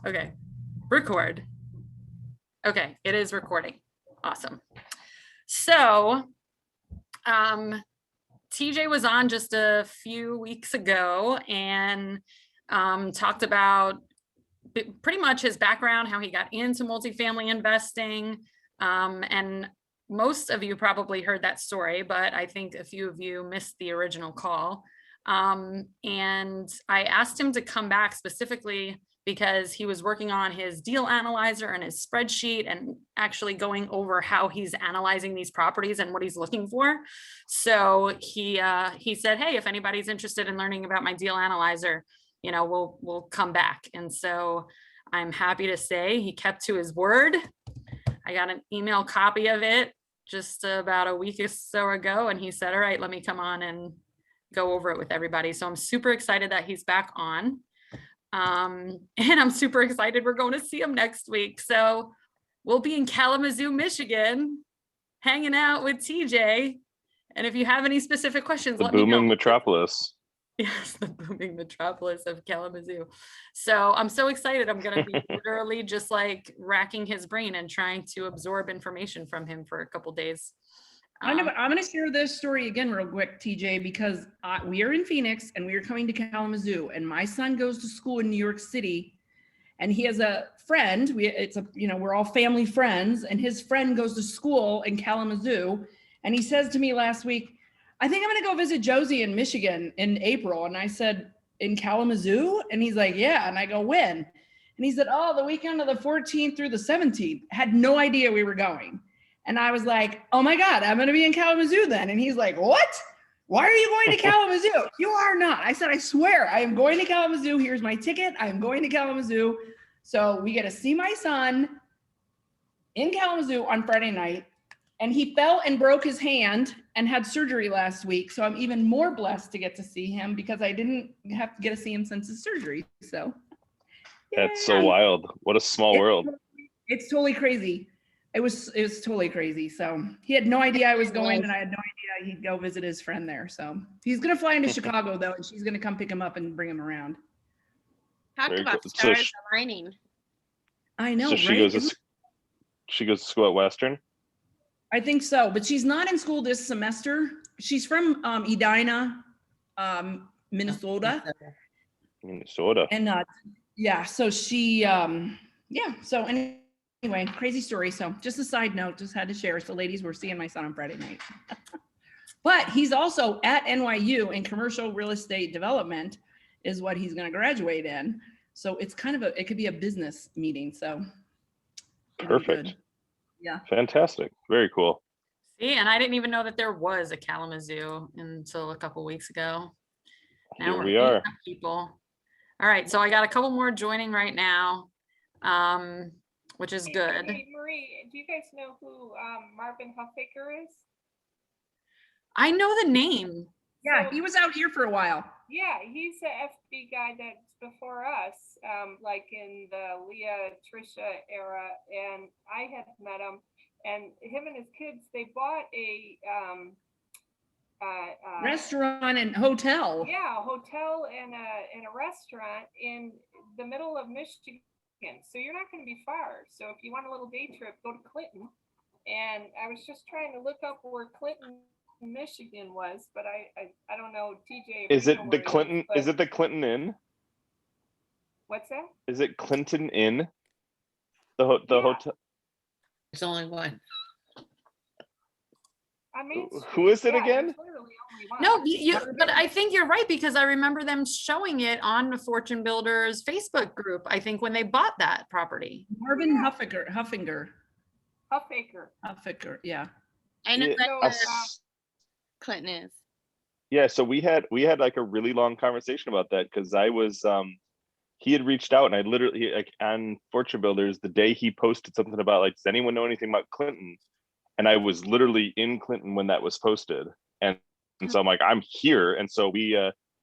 Okay. Record. Okay, it is recording. Awesome. So, TJ was on just a few weeks ago and talked about pretty much his background, how he got into multifamily investing. And most of you probably heard that story, but I think a few of you missed the original call. And I asked him to come back specifically because he was working on his deal analyzer and his spreadsheet and actually going over how he's analyzing these properties and what he's looking for. So he said, hey, if anybody's interested in learning about my deal analyzer, we'll come back. And so I'm happy to say he kept to his word. I got an email copy of it just about a week or so ago, and he said, all right, let me come on and go over it with everybody. So I'm super excited that he's back on. And I'm super excited we're going to see him next week. So we'll be in Kalamazoo, Michigan, hanging out with TJ. And if you have any specific questions, let me know. The booming metropolis. Yes, the booming metropolis of Kalamazoo. So I'm so excited. I'm going to be literally just like racking his brain and trying to absorb information from him for a couple days. I'm going to share this story again real quick, TJ, because we are in Phoenix and we are coming to Kalamazoo, and my son goes to school in New York City, and he has a friend. We're all family friends, and his friend goes to school in Kalamazoo, and he says to me last week, I think I'm going to go visit Josie in Michigan in April. And I said, in Kalamazoo? And he's like, yeah. And I go, when? And he said, oh, the weekend of the 14th through the 17th. Had no idea we were going. And I was like, oh my God, I'm going to be in Kalamazoo then. And he's like, what? Why are you going to Kalamazoo? You are not. I said, I swear, I am going to Kalamazoo. Here's my ticket. I am going to Kalamazoo. So we get to see my son in Kalamazoo on Friday night. And he fell and broke his hand and had surgery last week. So I'm even more blessed to get to see him because I didn't have to get to see him since his surgery. So that's so wild. What a small world. It's totally crazy. It was totally crazy. So he had no idea I was going, and I had no idea he'd go visit his friend there. So he's going to fly into Chicago though, and she's going to come pick him up and bring him around. Talk about stars aligning. I know, so right? She goes to school at Western? I think so, but she's not in school this semester. She's from Edina, Minnesota. Minnesota. And yeah, so she, so anyway, crazy story. So just a side note, just had to share. So ladies, we're seeing my son on Friday night. But he's also at NYU in commercial real estate development is what he's going to graduate in. So it's kind of it could be a business meeting. So perfect. Yeah. Fantastic. Very cool. See, and I didn't even know that there was a Kalamazoo until a couple weeks ago. Here we are. People. All right, so I got a couple more joining right now, which is good. Hey, Marie, do you guys know who Marvin Huffaker is? I know the name. Yeah, he was out here for a while. Yeah, he's the FB guy that's before us, like in the Leah Trisha era, and I had met him, and him and his kids, they bought a restaurant and hotel. Yeah, a hotel and a restaurant in the middle of Michigan. So you're not going to be far. So if you want a little day trip, go to Clinton. And I was just trying to look up where Clinton, Michigan was, but I don't know, TJ. Is it the Clinton? Is it the Clinton Inn? What's that? Is it Clinton Inn? The hotel. There's only one. I mean, who is it again? No, but I think you're right because I remember them showing it on the Fortune Builders Facebook group. I think when they bought that property. Marvin Huffaker. Yeah. I know that Clinton is. Yeah, so we had like a really long conversation about that because I was he had reached out and I literally like on Fortune Builders the day he posted something about like, does anyone know anything about Clinton? And I was literally in Clinton when that was posted, and so I'm like, I'm here, and so we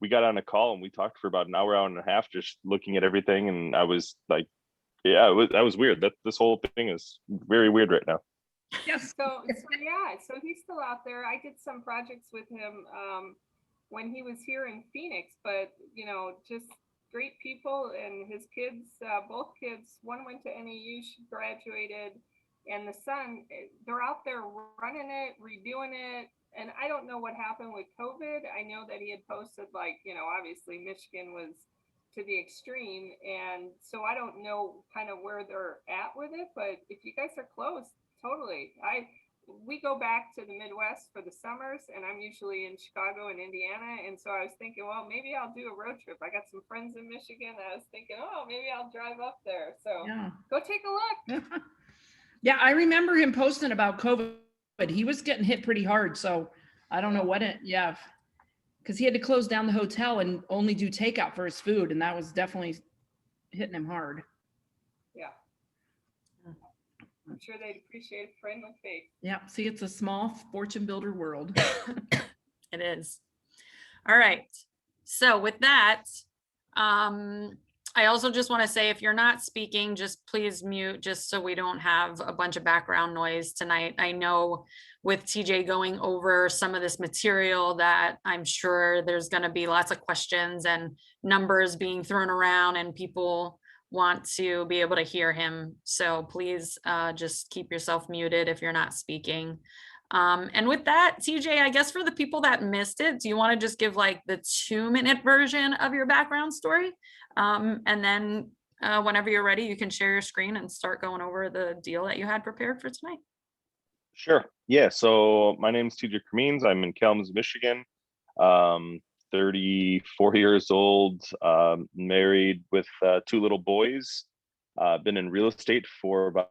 got on a call and we talked for about an hour and a half, just looking at everything, and I was like, yeah, that was weird. That this whole thing is very weird right now. Yes. So he's still out there. I did some projects with him when he was here in Phoenix, but just great people, and his kids, both kids, one went to NAU, she graduated, and the son, they're out there running it, redoing it. And I don't know what happened with COVID. I know that he had posted, like, obviously Michigan was to the extreme. And so I don't know kind of where they're at with it, but if you guys are close, totally. We go back to the Midwest for the summers, and I'm usually in Chicago and Indiana. And so I was thinking, well, maybe I'll do a road trip. I got some friends in Michigan. I was thinking, oh, maybe I'll drive up there. So Yeah. go take a look. Yeah, I remember him posting about COVID, but he was getting hit pretty hard. So I don't know what because he had to close down the hotel and only do takeout for his food. And that was definitely hitting him hard. Yeah. I'm sure they'd appreciate a friend with faith. Yeah. See, it's a small fortune builder world. It is. All right. So with that, I also just want to say, if you're not speaking, just please mute, just so we don't have a bunch of background noise tonight. I know with TJ going over some of this material that I'm sure there's going to be lots of questions and numbers being thrown around, and people want to be able to hear him. So please just keep yourself muted if you're not speaking. And with that, TJ, I guess for the people that missed it, do you want to just give like the 2-minute version of your background story? And then whenever you're ready, you can share your screen and start going over the deal that you had prepared for tonight. Sure. Yeah. So my name is TJ Cremeans. I'm in Kalamazoo, Michigan. 34 years old, married with 2 little boys. Been in real estate for about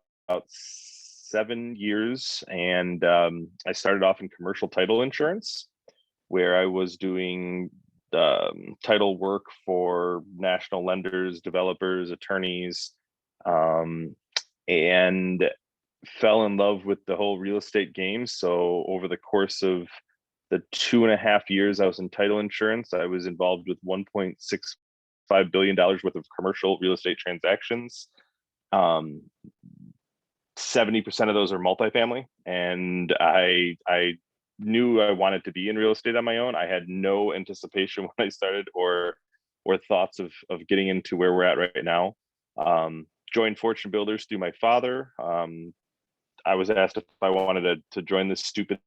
7 years, and I started off in commercial title insurance, where I was doing title work for national lenders, developers, attorneys, and fell in love with the whole real estate game. So over the course of the 2.5 years I was in title insurance, I was involved with $1.65 billion worth of commercial real estate transactions. 70% of those are multifamily, and I knew I wanted to be in real estate on my own. I had no anticipation when I started or thoughts of getting into where we're at right now. Joined Fortune Builders through my father. I was asked if I wanted to join this stupid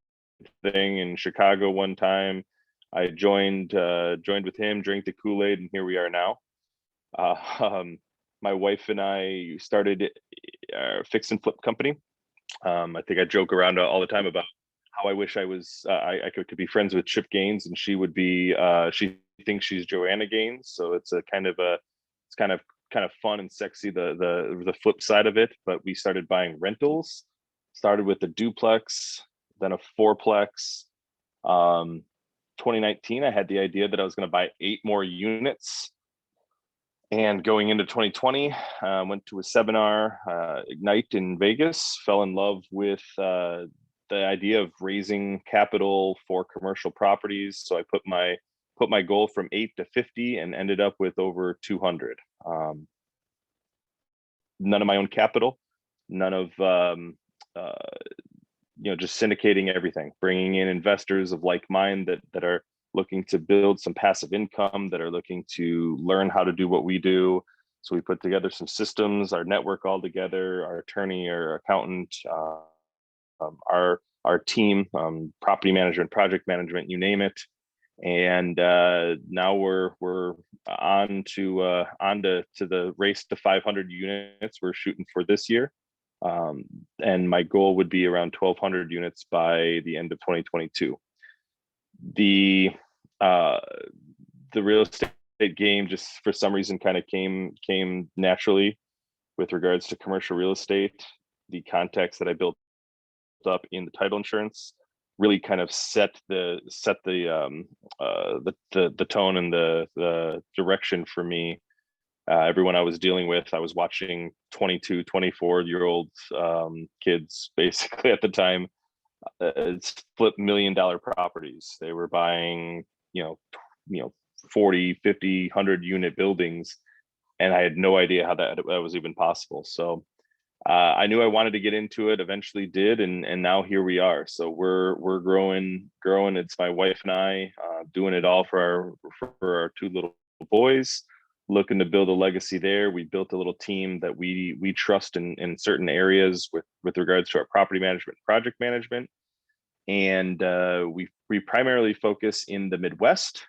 thing in Chicago one time. I joined with him, drank the Kool-Aid, and here we are now. My wife and I started a fix and flip company. I think I joke around all the time about how I wish I was I could be friends with Chip Gaines, and she would be she thinks she's Joanna Gaines. So it's kind of fun and sexy, the flip side of it. But we started buying rentals. Started with a duplex, then a fourplex. 2019, I had the idea that I was going to buy 8 more units. And going into 2020, went to a seminar, Ignite in Vegas, fell in love with the idea of raising capital for commercial properties. So I put my goal from 8 to 50 and ended up with over 200. None of my own capital, none of just syndicating everything, bringing in investors of like mind that are looking to build some passive income, that are looking to learn how to do what we do. So we put together some systems, our network all together, our attorney, our accountant, our team, property management, project management, you name it. And now we're on to the race to 500 units we're shooting for this year. And my goal would be around 1,200 units by the end of 2022. The real estate game just for some reason kind of came naturally with regards to commercial real estate. The context that I built up in the title insurance really kind of set the tone and the direction for me. Everyone I was dealing with, I was watching 22, 24-year-old kids basically at the time split $1 million properties. They were buying, 40, 50, 100 unit buildings. And I had no idea how that was even possible. So I knew I wanted to get into it, eventually did. And now here we are. So we're growing. It's my wife and I doing it all for our 2 little boys, looking to build a legacy there. We built a little team that we trust in certain areas with regards to our property management, project management. And we primarily focus in the Midwest.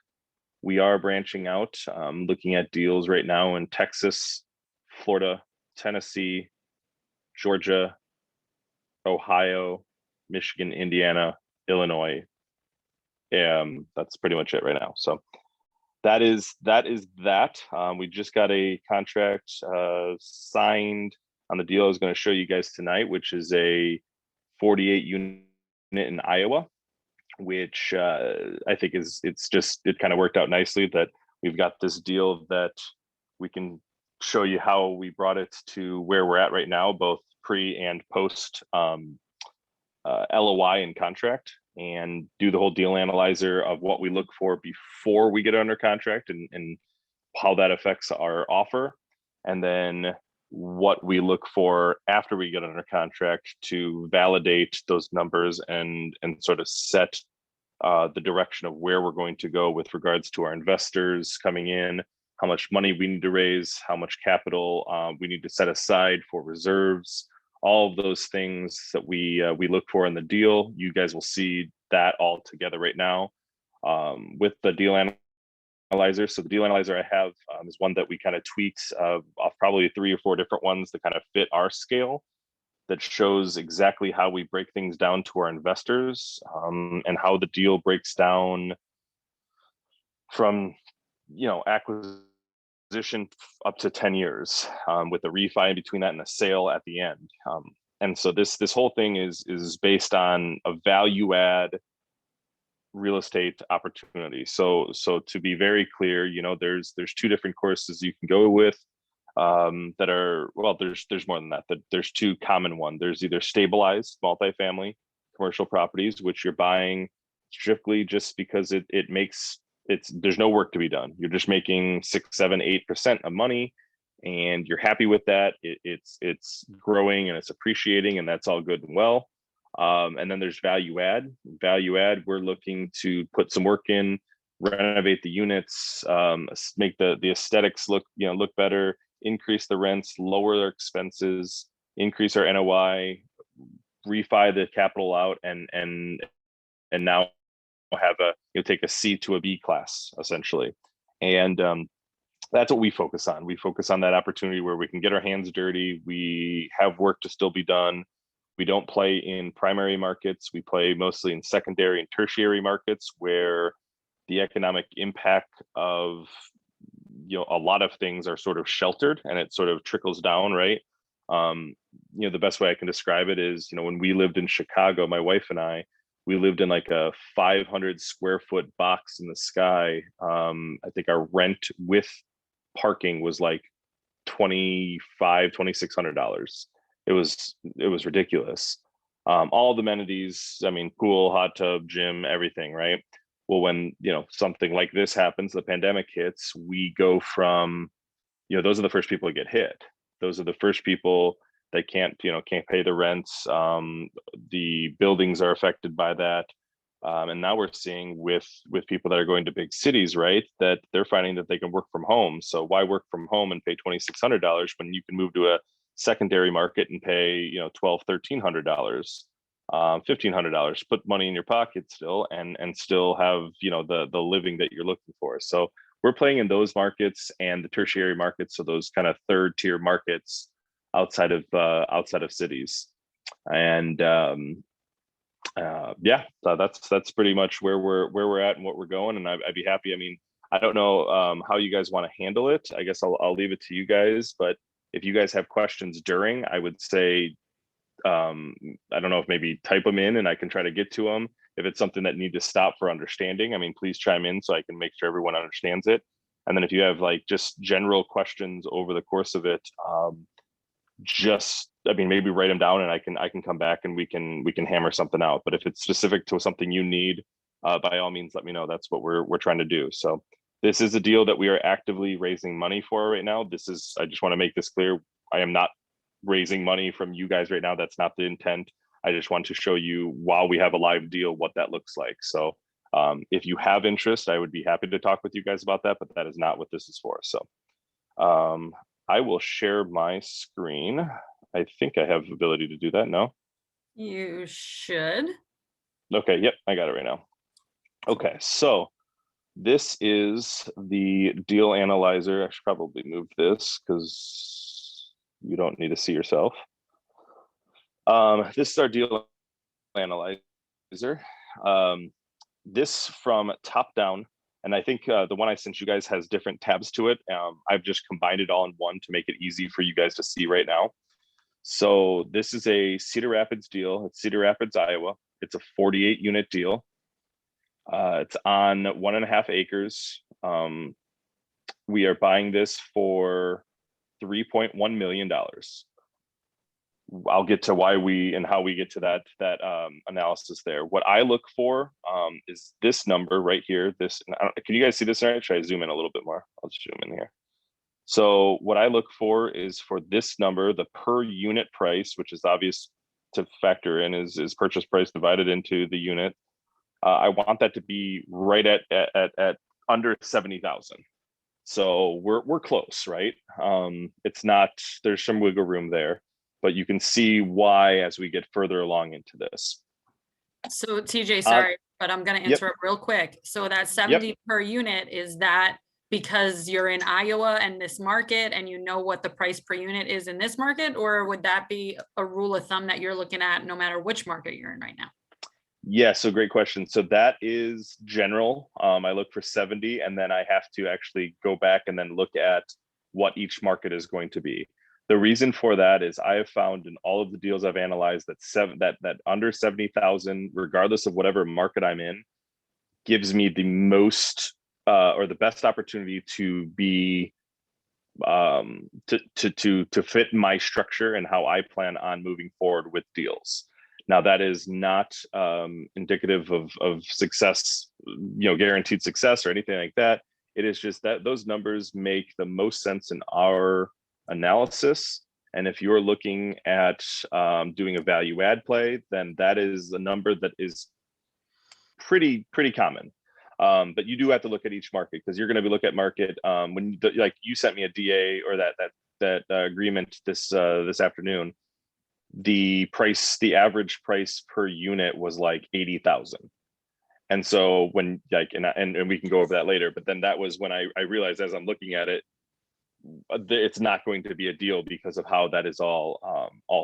We are branching out, looking at deals right now in Texas, Florida, Tennessee, Georgia, Ohio, Michigan, Indiana, Illinois. That's pretty much it right now. So that is that. We just got a contract signed on the deal I was going to show you guys tonight, which is a 48 unit in Iowa, which I think it kind of worked out nicely that we've got this deal that we can show you how we brought it to where we're at right now, both pre and post LOI and contract, and do the whole deal analyzer of what we look for before we get under contract and how that affects our offer, and then what we look for after we get under contract to validate those numbers and sort of set the direction of where we're going to go with regards to our investors coming in, how much money we need to raise, how much capital we need to set aside for reserves, all of those things that we look for in the deal. You guys will see that all together right now with the deal analyzer. So the deal analyzer I have is one that we kind of tweaked off probably 3 or 4 different ones that kind of fit our scale, that shows exactly how we break things down to our investors, and how the deal breaks down from, acquisition up to 10 years, with a refi in between that and a sale at the end. And so this whole thing is based on a value add real estate opportunity. So to be very clear, there's 2 different courses you can go with. That are, well, there's more than that. There's 2 common ones. There's either stabilized multifamily commercial properties, which you're buying strictly just because there's no work to be done. You're just making 6, 7, 8% of money, and you're happy with that. It's growing and it's appreciating, and that's all good and well. And then there's value add. Value add, we're looking to put some work in, renovate the units, make the aesthetics look better, increase the rents, lower their expenses, increase our NOI, refi the capital out, and now have take a C to a B class essentially. And that's what we focus on. We focus on that opportunity where we can get our hands dirty. We have work to still be done. We don't play in primary markets. We play mostly in secondary and tertiary markets where the economic impact of a lot of things are sort of sheltered, and it sort of trickles down, right? The best way I can describe it is, when we lived in Chicago, my wife and I, we lived in like a 500 square foot box in the sky. I think our rent with parking was like $2,600. It was ridiculous. All the amenities, pool, hot tub, gym, everything, right? Well, when something like this happens, the pandemic hits, we go from, those are the first people to get hit. Those are the first people that can't pay the rents. The buildings are affected by that. And now we're seeing with people that are going to big cities, right, that they're finding that they can work from home. So why work from home and pay $2,600 when you can move to a secondary market and pay $1,200, $1,300, $1,500, put money in your pocket still, and still have the living that you're looking for. So we're playing in those markets and the tertiary markets, so those kind of 3rd tier markets outside of cities. And that's pretty much where we're at and what we're going. And I'd be happy. I don't know how you guys want to handle it. I guess I'll leave it to you guys, but if you guys have questions during, I would say, I don't know if maybe type them in and I can try to get to them. If it's something that need to stop for understanding, please chime in so I can make sure everyone understands it. And then if you have like just general questions over the course of it, maybe write them down and I can come back and we can hammer something out. But if it's specific to something you need, by all means, let me know. That's what we're trying to do. So this is a deal that we are actively raising money for right now. I just want to make this clear. I am not raising money from you guys right now. That's not the intent. I just want to show you, while we have a live deal, what that looks like. So if you have interest, I would be happy to talk with you guys about that, but that is not what this is for. So I will share my screen. I think I have the ability to do that. No? You should. Okay, yep, I got it right now. Okay, so this is the deal analyzer. I should probably move this because you don't need to see yourself. This is our deal analyzer. This from top down, and I think the one I sent you guys has different tabs to it. I've just combined it all in one to make it easy for you guys to see right now. So this is a Cedar Rapids deal. It's Cedar Rapids, Iowa. It's a 48 unit deal. It's on 1.5 acres. We are buying this for $3.1 million. I'll get to why we and how we get to that analysis there. What I look for is this number right here. This, can you guys see this? All right, should I zoom in a little bit more? I'll zoom in here. So what I look for is for this number, the per unit price, which is obvious to factor in, is purchase price divided into the unit. I want that to be right at under 70,000. So we're close, right? It's not, there's some wiggle room there, but you can see why as we get further along into this. So TJ, sorry, but I'm going to interrupt real quick. So that 70 per unit, is that because you're in Iowa and this market and you know what the price per unit is in this market, or would that be a rule of thumb that you're looking at no matter which market you're in right now? Yeah, so great question. So that is general. I look for 70, and then I have to actually go back and then look at what each market is going to be. The reason for that is I have found in all of the deals I've analyzed that under 70,000, regardless of whatever market I'm in, gives me the most or the best opportunity to be to fit my structure and how I plan on moving forward with deals. Now, that is not indicative of success, guaranteed success or anything like that. It is just that those numbers make the most sense in our analysis. And if you're looking at doing a value add play, then that is a number that is pretty common. But you do have to look at each market, because you're going to be looking at market when like you sent me a DA or that agreement this afternoon. The average price per unit was like 80,000. And so when and we can go over that later, but then that was when I realized, as I'm looking at it, it's not going to be a deal because of how that is all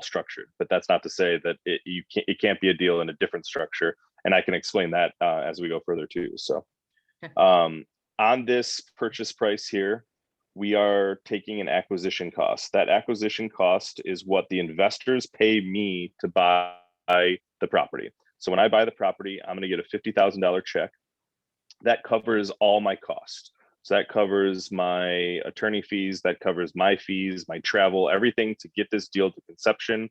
structured. But that's not to say that it can't be a deal in a different structure. And I can explain that as we go further too. So on this purchase price here, we are taking an acquisition cost. That acquisition cost is what the investors pay me to buy the property. So when I buy the property, I'm going to get a $50,000 check. That covers all my costs. So that covers my attorney fees, that covers my fees, my travel, everything to get this deal to conception,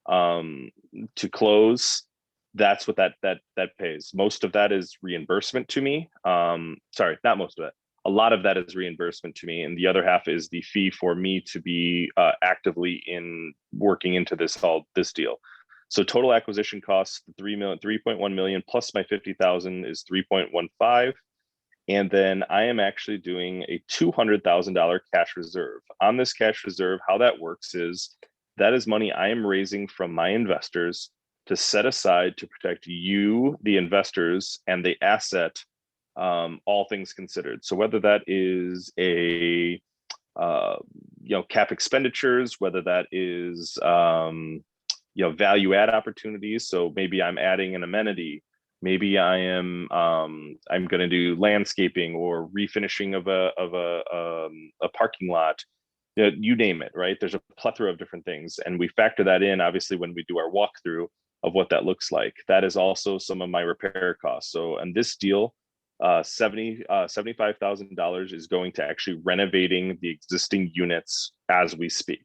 to close. That's what that pays. Most of that is reimbursement to me. Sorry, not most of it. A lot of that is reimbursement to me, and the other half is the fee for me to be actively working into this deal. So total acquisition costs $3.1 million plus my 50,000 is 3.15, and then I am actually doing a $200,000 cash reserve. On this cash reserve, how that works is that is money I am raising from my investors to set aside to protect you, the investors, and the asset. All things considered. So whether that is a cap expenditures, whether that is value add opportunities. So maybe I'm adding an amenity. Maybe I'm going to do landscaping or refinishing of a parking lot. You name it, right? There's a plethora of different things, and we factor that in obviously when we do our walkthrough of what that looks like. That is also some of my repair costs. So in this deal, $75,000 is going to actually renovating the existing units as we speak.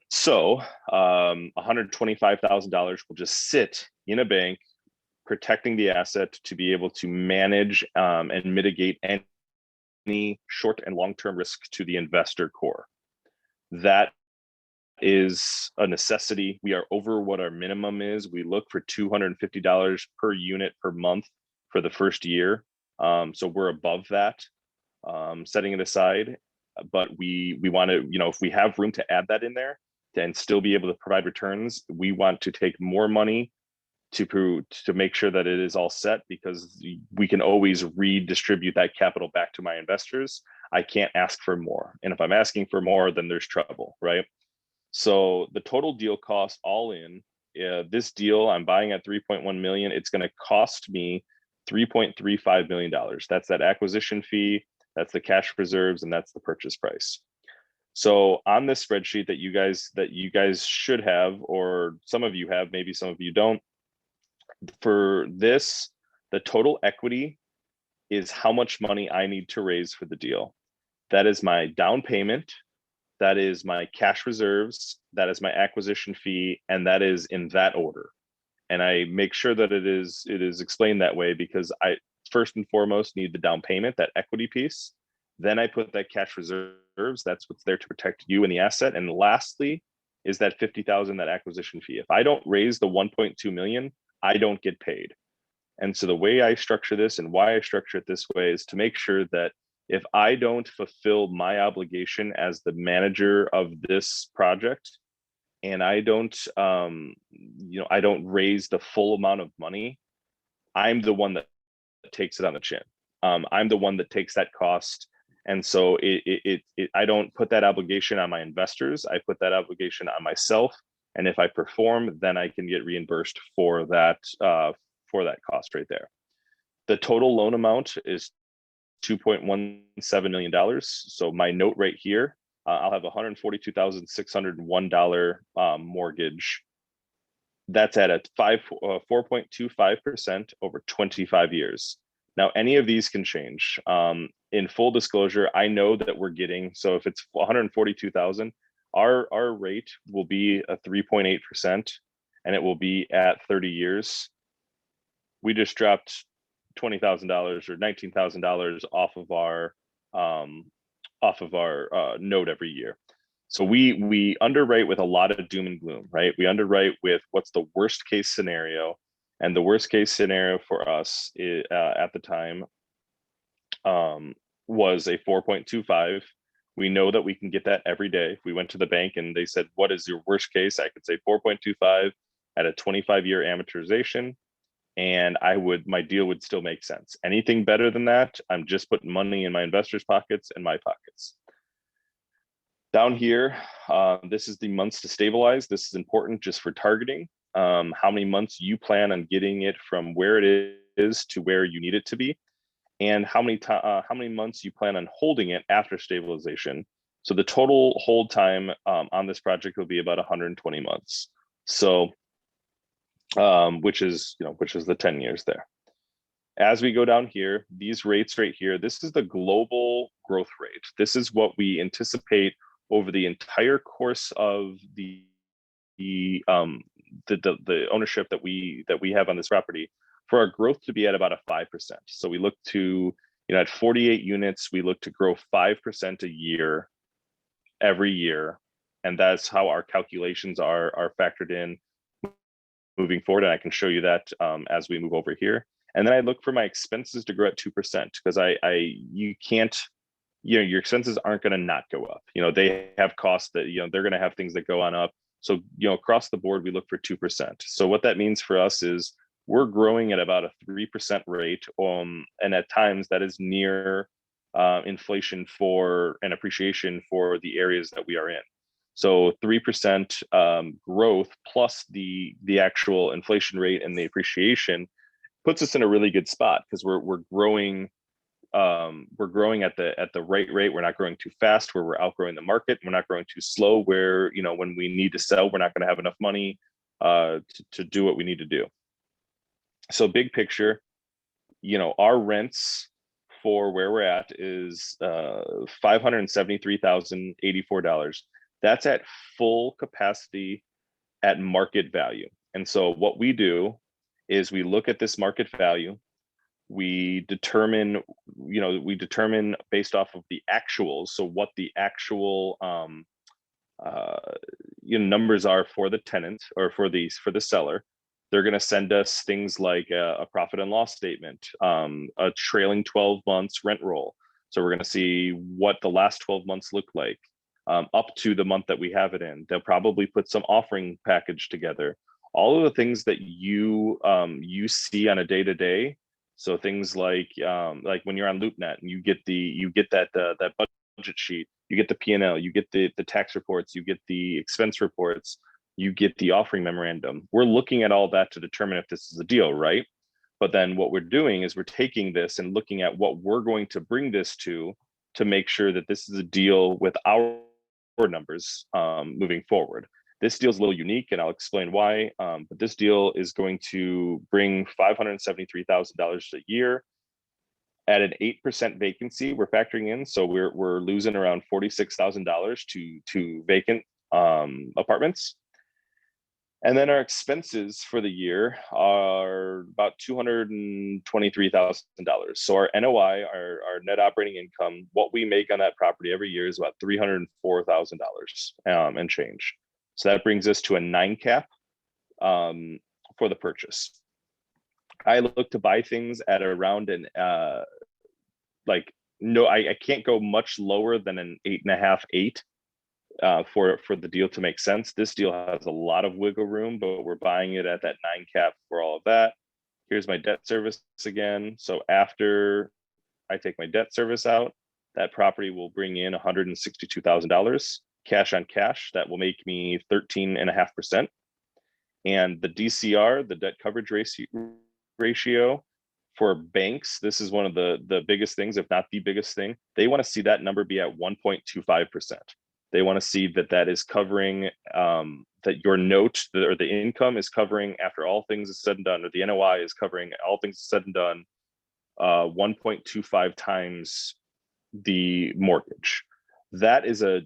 So $125,000 will just sit in a bank, protecting the asset to be able to manage and mitigate any short and long-term risk to the investor core. That is a necessity. We are over what our minimum is. We look for $250 per unit per month for the first year. So we're above that, setting it aside. but we want to, if we have room to add that in there and still be able to provide returns, we want to take more money to make sure that it is all set, because we can always redistribute that capital back to my investors. I can't ask for more. And if I'm asking for more, then there's trouble, right? So the total deal cost all in, this deal I'm buying at 3.1 million, it's going to cost me $3.35 million. That's that acquisition fee, that's the cash reserves, and that's the purchase price. So on this spreadsheet that you guys should have, or some of you have, maybe some of you don't, for this, the total equity is how much money I need to raise for the deal. That is my down payment, that is my cash reserves, that is my acquisition fee, and that is in that order. And I make sure that it is explained that way, because I first and foremost need the down payment, that equity piece. Then I put that cash reserves, that's what's there to protect you and the asset. And lastly is that 50,000, that acquisition fee. If I don't raise the 1.2 million, I don't get paid. And so the way I structure this, and why I structure it this way, is to make sure that if I don't fulfill my obligation as the manager of this project, and I don't I don't raise the full amount of money, I'm the one that takes it on the chin. I'm the one that takes that cost. And so I don't put that obligation on my investors, I put that obligation on myself. And if I perform, then I can get reimbursed for that cost right there. The total loan amount is $2.17 million. So my note right here, I'll have $142,601 mortgage. That's at a 4.25% over 25 years. Now, any of these can change. In full disclosure, I know that we're getting, so if it's 142,000, our rate will be a 3.8%, and it will be at 30 years. We just dropped $20,000 or $19,000 off of our note every year. So we underwrite with a lot of doom and gloom, right? We underwrite with what's the worst case scenario, and the worst case scenario for us at the time was a 4.25. We know that we can get that every day. If we went to the bank and they said, what is your worst case? I could say 4.25 at a 25-year amortization, and my deal would still make sense. Anything better than that, I'm just putting money in my investors' pockets and my pockets. Down here, this is the months to stabilize. This is important just for targeting. How many months you plan on getting it from where it is to where you need it to be, and how many months you plan on holding it after stabilization. So the total hold time on this project will be about 120 months. So, which is the 10 years there. As we go down here, these rates right here, this is the global growth rate. This is what we anticipate over the entire course of the ownership that we have on this property, for our growth to be at about a 5%. So we look to, at 48 units, we look to grow 5% a year, every year. And that's how our calculations are factored in moving forward. And I can show you that as we move over here. And then I look for my expenses to grow at 2%, because you can't, your expenses aren't going to not go up. They have costs that, they're going to have things that go on up. So, across the board, we look for 2%. So what that means for us is we're growing at about a 3% rate. And at times that is near inflation for and appreciation for the areas that we are in. So 3% growth plus the actual inflation rate and the appreciation puts us in a really good spot, because we're growing at the right rate. We're not growing too fast where we're outgrowing the market. We're not growing too slow where, when we need to sell, we're not going to have enough money to do what we need to do. So big picture, our rents for where we're at is $573,084. That's at full capacity at market value. And so what we do is we look at this market value, we determine based off of the actuals, so what the actual numbers are for the tenant or for the seller. They're going to send us things like a profit and loss statement, a trailing 12 months rent roll. So we're going to see what the last 12 months look like up to the month that we have it in. They'll probably put some offering package together. All of the things that you see on a day-to-day. So things like when you're on LoopNet and you get that budget sheet, you get the P&L, you get the tax reports, you get the expense reports, you get the offering memorandum. We're looking at all that to determine if this is a deal, right? But then what we're doing is we're taking this and looking at what we're going to bring this to make sure that this is a deal with our numbers moving forward. This deal is a little unique, and I'll explain why. But this deal is going to bring $573,000 a year at an 8% vacancy. We're factoring in, so we're losing around $46,000 to vacant apartments. And then our expenses for the year are about $223,000. So our NOI, our net operating income, what we make on that property every year is about $304,000 and change. So that brings us to a 9 cap for the purchase. I look to buy things at around an I can't go much lower than an 8.5, 8 for the deal to make sense. This deal has a lot of wiggle room, but we're buying it at that 9 cap for all of that. Here's my debt service again. So after I take my debt service out, that property will bring in $162,000 cash on cash. That will make me 13.5%. And the DCR, the debt coverage ratio for banks, this is one of the biggest things, if not the biggest thing. They want to see that number be at 1.25%. They want to see that is covering that your note or the income is covering, after all things is said and done, or the NOI is covering all things said and done, 1.25 times the mortgage. That is a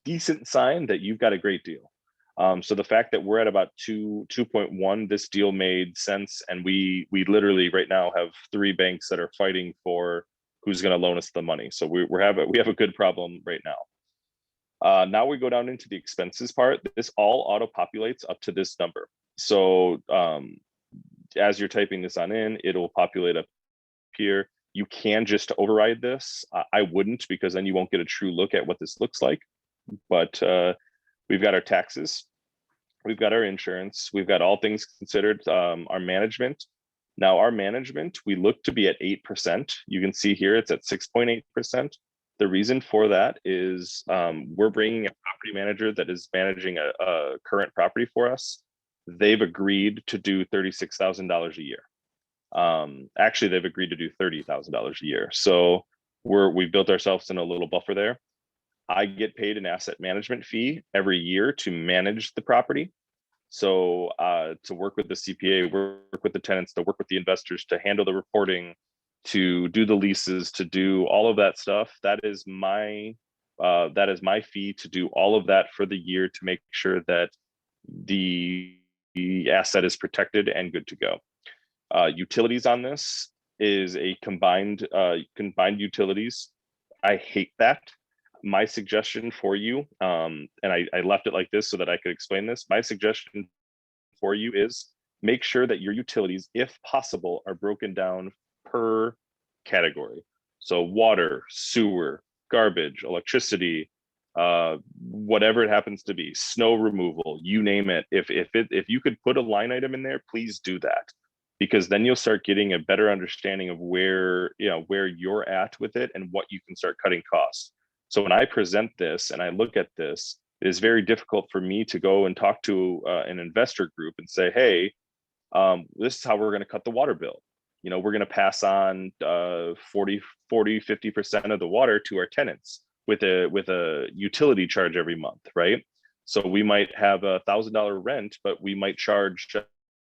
decent sign that you've got a great deal. So the fact that we're at about 2.1, this deal made sense, and we literally right now have 3 banks that are fighting for who's going to loan us the money. So we have a good problem right now. Now we go down into the expenses part. This all auto populates up to this number. So as you're typing this on in, it'll populate up here. You can just override this. I wouldn't, because then you won't get a true look at what this looks like. But we've got our taxes, we've got our insurance, we've got all things considered, our management. Now our management, we look to be at 8%. You can see here it's at 6.8%. The reason for that is we're bringing a property manager that is managing a current property for us. They've agreed to do $36,000 a year. Actually, they've agreed to do $30,000 a year. So we've built ourselves in a little buffer there. I get paid an asset management fee every year to manage the property. So to work with the CPA, work with the tenants, to work with the investors, to handle the reporting, to do the leases, to do all of that stuff. That is my fee to do all of that for the year, to make sure that the asset is protected and good to go. Utilities on this is a combined utilities. I hate that. My suggestion for you, and I left it like this so that I could explain this. My suggestion for you is make sure that your utilities, if possible, are broken down per category. So water, sewer, garbage, electricity, whatever it happens to be, snow removal, you name it. If you could put a line item in there, please do that, because then you'll start getting a better understanding of where you're at with it and what you can start cutting costs. So when I present this and I look at this, it is very difficult for me to go and talk to an investor group and say, hey, this is how we're going to cut the water bill. We're going to pass on 50% of the water to our tenants with a utility charge every month, right? So we might have a $1,000 rent, but we might charge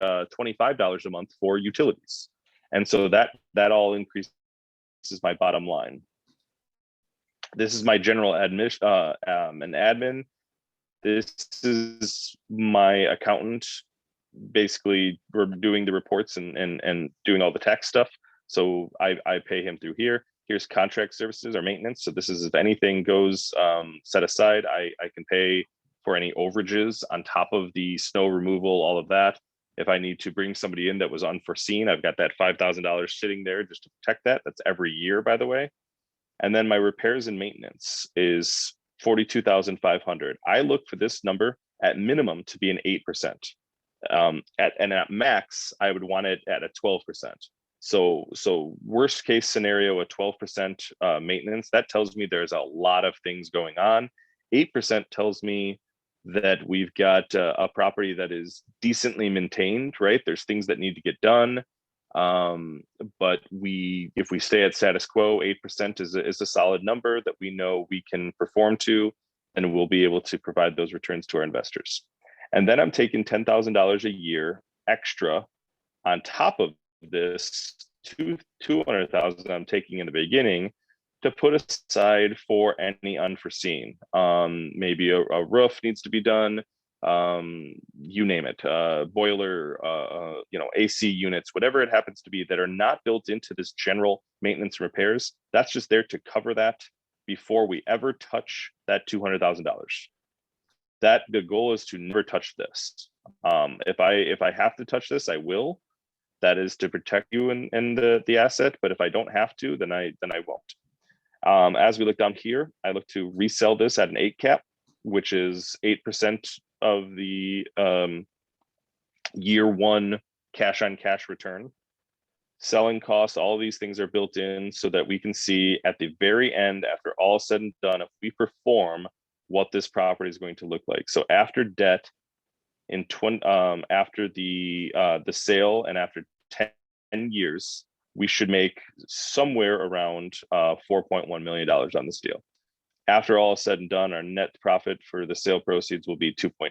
$25 a month for utilities. And so that all increases my bottom line. This is my general admin. This is my accountant. Basically, we're doing the reports and doing all the tax stuff. So I pay him through here. Here's contract services or maintenance. So this is, if anything goes set aside, I can pay for any overages on top of the snow removal, all of that. If I need to bring somebody in that was unforeseen, I've got that $5,000 sitting there just to protect that. That's every year, by the way. And then my repairs and maintenance is 42,500. I look for this number at minimum to be an 8%. At max, I would want it at a 12%. So worst case scenario, a 12% maintenance, that tells me there's a lot of things going on. 8% tells me that we've got a property that is decently maintained, right? There's things that need to get done. But if we stay at status quo, 8% is a solid number that we know we can perform to, and we'll be able to provide those returns to our investors. And then I'm taking $10,000 a year extra on top of this 200,000 I'm taking in the beginning to put aside for any unforeseen. Maybe a roof needs to be done. You name it, boiler, AC units, whatever it happens to be that are not built into this general maintenance and repairs. That's just there to cover that before we ever touch that $200,000. That the goal is to never touch this. If I have to touch this, I will. That is to protect you and the asset. But if I don't have to, then I won't. As we look down here, I look to resell this at an 8 cap, which is 8% of the year one cash on cash return. Selling costs, all of these things are built in so that we can see at the very end, after all said and done, if we perform, what this property is going to look like. So after debt, after the sale and after 10 years, we should make somewhere around $4.1 million on this deal. After all is said and done, our net profit for the sale proceeds will be 2.9.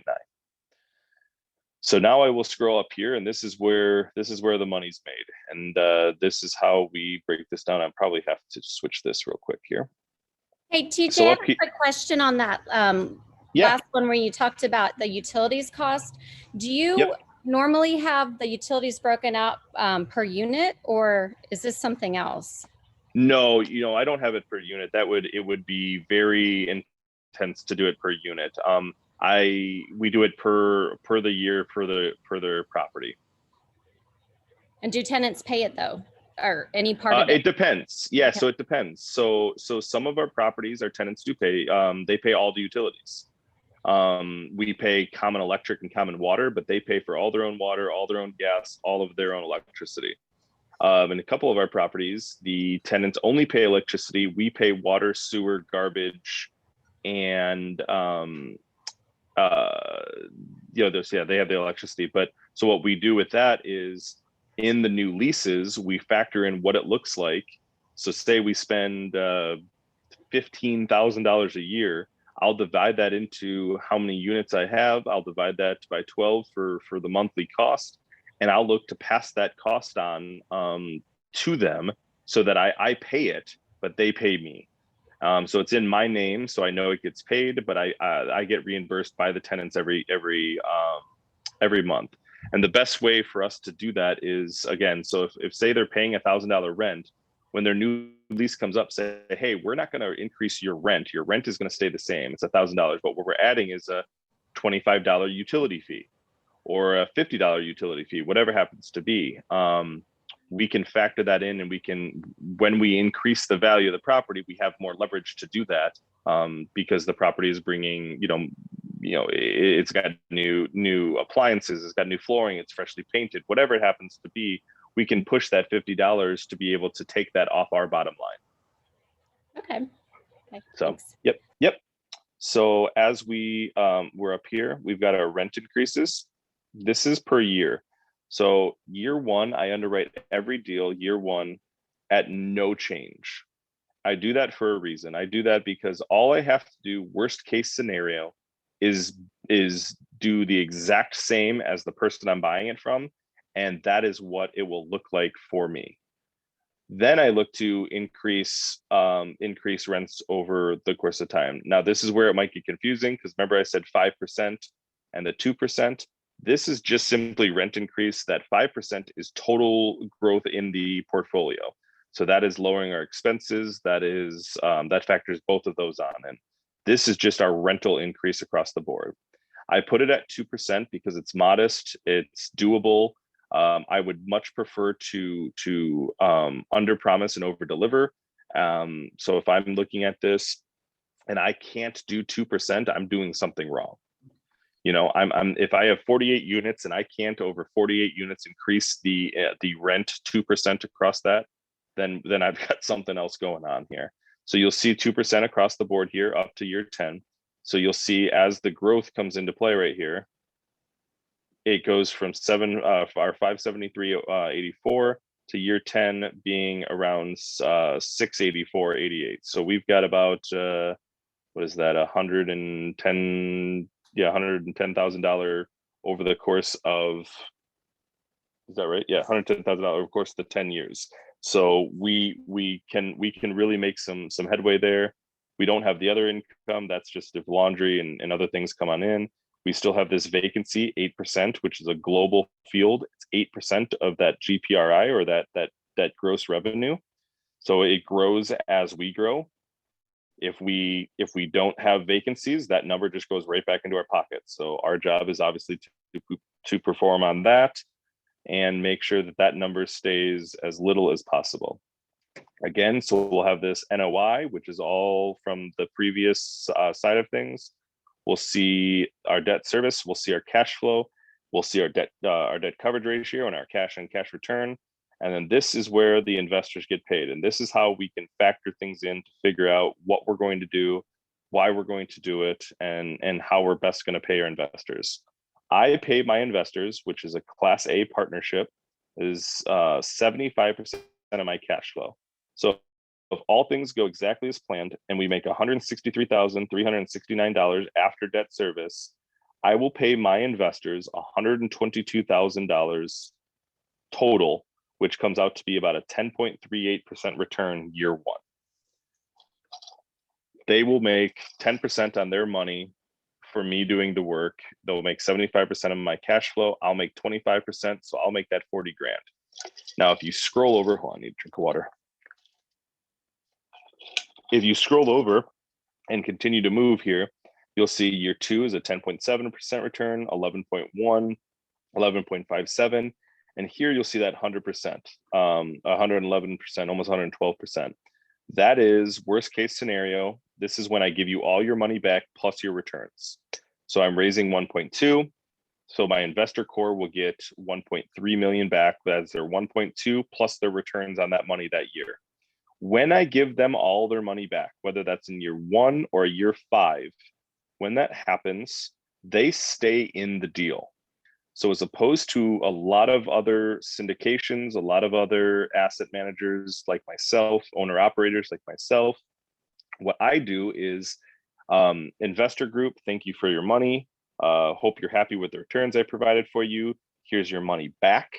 So now I will scroll up here, and this is where the money's made, and this is how we break this down. I probably have to switch this real quick here. Hey, TJ, So I have a quick question on that last one where you talked about the utilities cost. Do you normally have the utilities broken out per unit, or is this something else? No, I don't have it per unit. It would be very intense to do it per unit. We do it per the year per their property. And do tenants pay it though, or any part of it? It depends. Yeah, okay. So it depends. So some of our properties, our tenants do pay. They pay all the utilities. We pay common electric and common water, but they pay for all their own water, all their own gas, all of their own electricity. In a couple of our properties, the tenants only pay electricity. We pay water, sewer, garbage, and they have the electricity. But so what we do with that is, in the new leases, we factor in what it looks like. So say we spend $15,000 a year, I'll divide that into how many units I have. I'll divide that by 12 for the monthly cost. And I'll look to pass that cost on to them so that I pay it, but they pay me. So it's in my name, so I know it gets paid, but I get reimbursed by the tenants every month. And the best way for us to do that is, again, so if say they're paying $1,000 rent, when their new lease comes up, say, hey, we're not going to increase your rent. Your rent is going to stay the same. It's $1,000, but what we're adding is a $25 utility fee, or a $50 utility fee, whatever happens to be. We can factor that in, and when we increase the value of the property, we have more leverage to do that, because the property is bringing, it's got new appliances, it's got new flooring, it's freshly painted, whatever it happens to be, we can push that $50 to be able to take that off our bottom line. Okay. So, thanks. Yep. So as we're up here, we've got our rent increases. This is per year. So year one, I underwrite every deal year one at no change. I do that for a reason. I do that because all I have to do, worst case scenario, is do the exact same as the person I'm buying it from. And that is what it will look like for me. Then I look to increase rents over the course of time. Now, this is where it might get confusing, because remember I said 5% and the 2%. This is just simply rent increase. That 5% is total growth in the portfolio. So that is lowering our expenses. That factors both of those on. And this is just our rental increase across the board. I put it at 2% because it's modest, it's doable. I would much prefer to under promise and over deliver. So if I'm looking at this and I can't do 2%, I'm doing something wrong. You know, I'm if I have 48 units and I can't over 48 units increase the rent 2% across that, then I've got something else going on here. So you'll see 2% across the board here up to year 10. So you'll see as the growth comes into play right here, it goes from 573.84 to year 10 being around 684.88. So we've got about what is that, $110,000 over the course of, is that right? Yeah, $110,000 over the course of the 10 years. So we can really make some headway there. We don't have the other income. That's just if laundry and other things come on in. We still have this vacancy, 8%, which is a global field. It's 8% of that GPRI, or that gross revenue. So it grows as we grow. If we don't have vacancies, that number just goes right back into our pockets. So our job is obviously to perform on that and make sure that number stays as little as possible. Again, so we'll have this NOI, which is all from the previous side of things. We'll see our debt service, we'll see our cash flow, we'll see our debt coverage ratio and our cash and cash return. And then this is where the investors get paid. And this is how we can factor things in to figure out what we're going to do, why we're going to do it, and how we're best going to pay our investors. I pay my investors, which is a Class A partnership, is 75% of my cash flow. So if all things go exactly as planned and we make $163,369 after debt service, I will pay my investors $122,000 total, which comes out to be about a 10.38% return year one. They will make 10% on their money for me doing the work. They'll make 75% of my cash flow. I'll make 25%. So I'll make that 40 grand. Now, if you scroll over, hold on, I need a drink of water. If you scroll over and continue to move here, you'll see year two is a 10.7% return, 11.1, 11.57. And here you'll see that 100%, 111%, almost 112%. That is worst case scenario. This is when I give you all your money back plus your returns. So I'm raising 1.2. So my investor core will get 1.3 million back. That's their 1.2 plus their returns on that money that year. When I give them all their money back, whether that's in year one or year 5, when that happens, they stay in the deal. So as opposed to a lot of other syndications, a lot of other asset managers like myself, owner operators like myself, what I do is investor group, thank you for your money. Hope you're happy with the returns I provided for you. Here's your money back.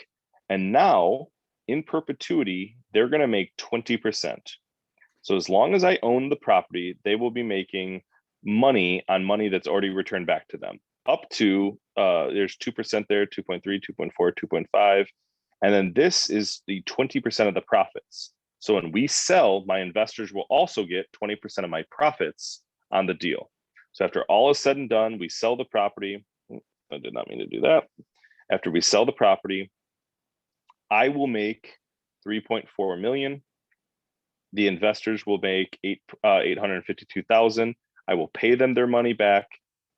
And now in perpetuity, they're going to make 20%. So as long as I own the property, they will be making money on money that's already returned back to them. Up to, there's 2% there, 2.3, 2.4, 2.5. And then this is the 20% of the profits. So when we sell, my investors will also get 20% of my profits on the deal. So after all is said and done, we sell the property. I did not mean to do that. After we sell the property, I will make 3.4 million. The investors will make 852,000. I will pay them their money back.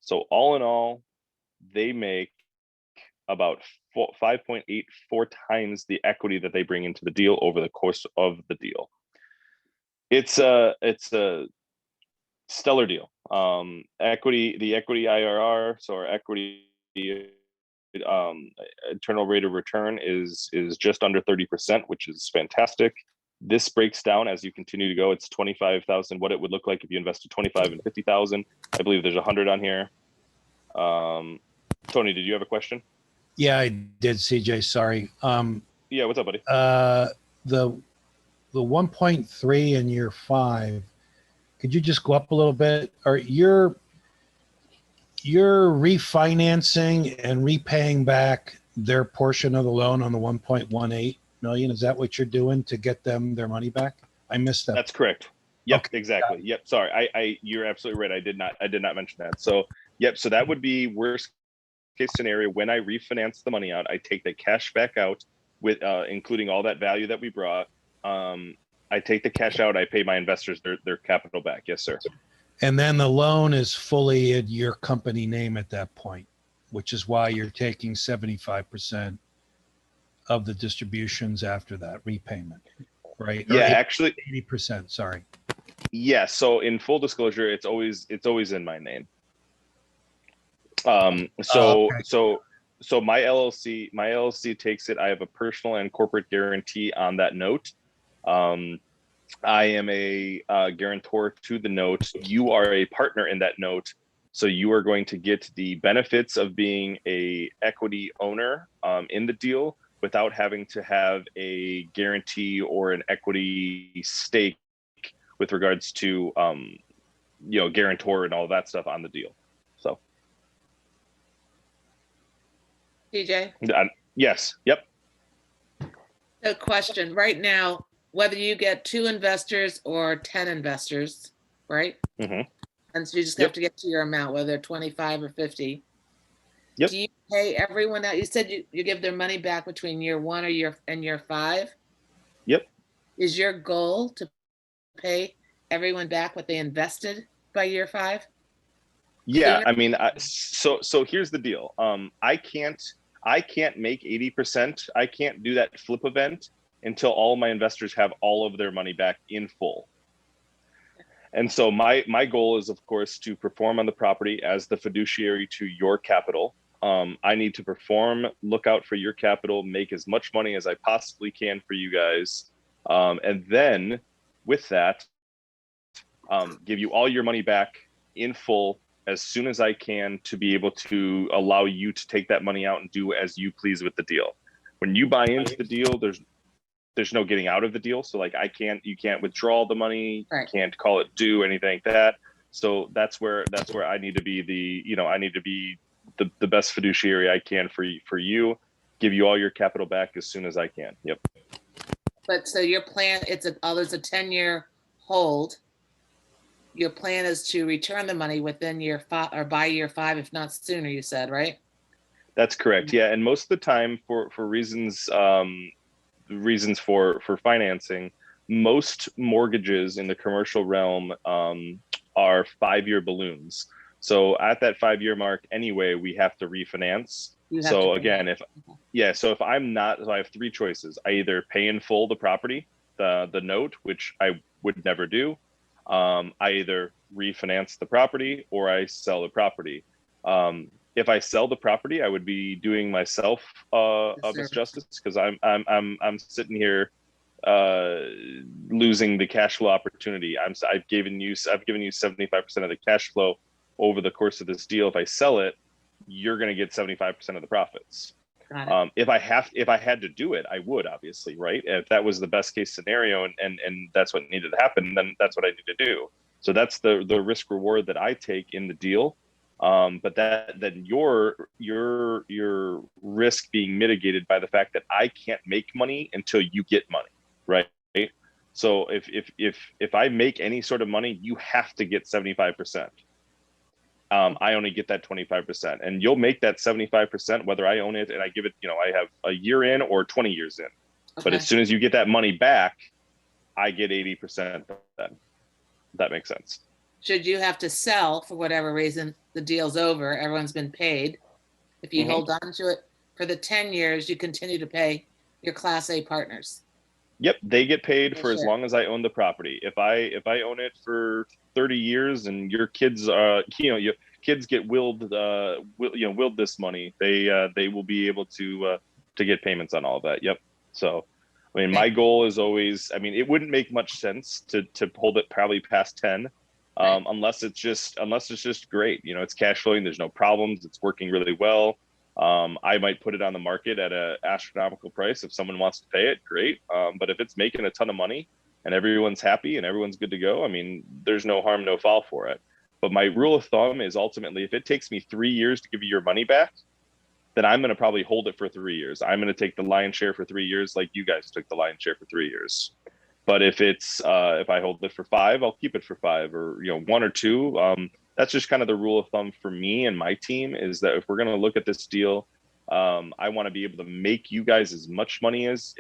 So all in all, they make about 5.84 times the equity that they bring into the deal over the course of the deal. It's a stellar deal. The equity IRR, so our equity internal rate of return is just under 30%, which is fantastic. This breaks down as you continue to go. It's 25,000. What it would look like if you invested 25 and 50,000. I believe there's 100 on here. Tony, did you have a question? Yeah, I did, CJ. Sorry. Yeah, what's up, buddy? The 1.3 in year 5. Could you just go up a little bit? Or you're refinancing and repaying back their portion of the loan on the 1.18 million. Is that what you're doing to get them their money back? I missed that. That's correct. Yep, Okay. exactly. Yep. Sorry, you're absolutely right. I did not mention that. So Yep. So that would be worst case scenario. When I refinance the money out, I take the cash back out with including all that value that we brought. I take the cash out. I pay my investors their capital back. Yes, sir. And then the loan is fully in your company name at that point, which is why you're taking 75% of the distributions after that repayment, right? Yeah, Or actually, 80%, sorry. yeah. So in full disclosure, it's always in my name. Okay. So my LLC takes it. I have a personal and corporate guarantee on that note. I am a guarantor to the note. You are a partner in that note. So you are going to get the benefits of being a equity owner in the deal without having to have a guarantee or an equity stake with regards to guarantor and all that stuff on the deal. So TJ, yes, yep. a question right now, whether you get 2 investors or 10 investors, right? Mhm. And so you just Yep. have to get to your amount, whether 25 or 50. Yep. Do you pay everyone out? You said you give their money back between year 1 or year 5. Yep. Is your goal to pay everyone back what they invested by year 5? Yeah, Sooner? I mean, so here's the deal. I can't make 80%. I can't do that flip event until all my investors have all of their money back in full. And so my goal is, of course, to perform on the property as the fiduciary to your capital. I need to perform, look out for your capital, make as much money as I possibly can for you guys. And then with that, give you all your money back in full as soon as I can to be able to allow you to take that money out and do as you please with the deal. When you buy into the deal, there's no getting out of the deal. So like you can't withdraw the money, Right. you can't call it due, anything like that. So that's where I need to be the best fiduciary I can for you, give you all your capital back as soon as I can. Yep. But so your plan, there's a 10-year hold. Your plan is to return the money within year 5 or by year 5, if not sooner, you said, right? That's correct. Yeah. And most of the time for reasons for financing, most mortgages in the commercial realm are 5-year balloons. So at that 5-year mark anyway, we have to refinance. So again, so I have 3 choices. I either pay in full the property, the note, which I would never do. I either refinance the property or I sell the property. If I sell the property, I would be doing myself a misjustice because I'm sitting here losing the cash flow opportunity. I've given you 75% of the cash flow over the course of this deal. If I sell it, you're going to get 75% of the profits. If I had to do it, I would, obviously, right? If that was the best case scenario and that's what needed to happen, then that's what I need to do. So that's the risk reward that I take in the deal. But then your risk being mitigated by the fact that I can't make money until you get money, right? So if I make any sort of money, you have to get 75%. I only get that 25%, and you'll make that 75% whether I own it and I give it, I have a year in or 20 years in. Okay. But as soon as you get that money back, I get 80% then. That makes sense. Should you have to sell for whatever reason, the deal's over, everyone's been paid. If you hold on to it for the 10 years, you continue to pay your Class A partners. Yep, they get paid for as long as I own the property. If I own it for 30 years and your kids your kids get willed this money, they will be able to get payments on all of that. Yep. So I mean, my goal is always, it wouldn't make much sense to hold it probably past 10 unless it's just great. It's cash flowing, there's no problems, it's working really well. I might put it on the market at an astronomical price. If someone wants to pay it, great. But if it's making a ton of money and everyone's happy and everyone's good to go, there's no harm, no foul for it. But my rule of thumb is ultimately, if it takes me 3 years to give you your money back, then I'm going to probably hold it for 3 years. I'm going to take the lion's share for 3 years, like you guys took the lion's share for 3 years. But if I hold it for 5, I'll keep it for 5, or 1 or 2. that's just kind of the rule of thumb for me and my team, is that if we're going to look at this deal, I want to be able to make you guys as much money as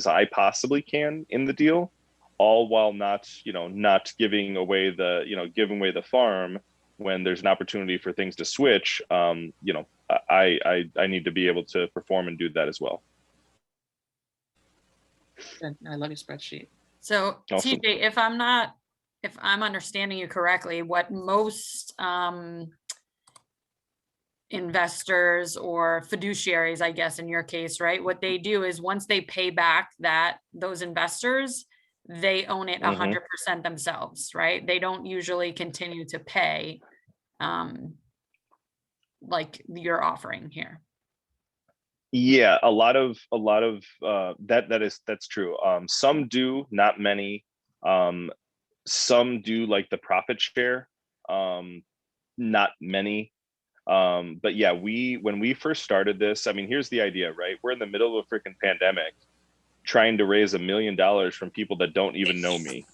I possibly can in the deal, all while not, not giving away the farm when there's an opportunity for things to switch. I need to be able to perform and do that as well. I love your spreadsheet. So Awesome. TJ, if I'm understanding you correctly, what most investors or fiduciaries, I guess in your case, right, what they do is once they pay back those investors, they own it 100% themselves, right? They don't usually continue to pay like you're offering here. Yeah, a lot of that's true. Some do, not many. Some do like the profit share, not many. But yeah, when we first started this, I mean, here's the idea, right? We're in the middle of a freaking pandemic, trying to raise $1 million from people that don't even know me.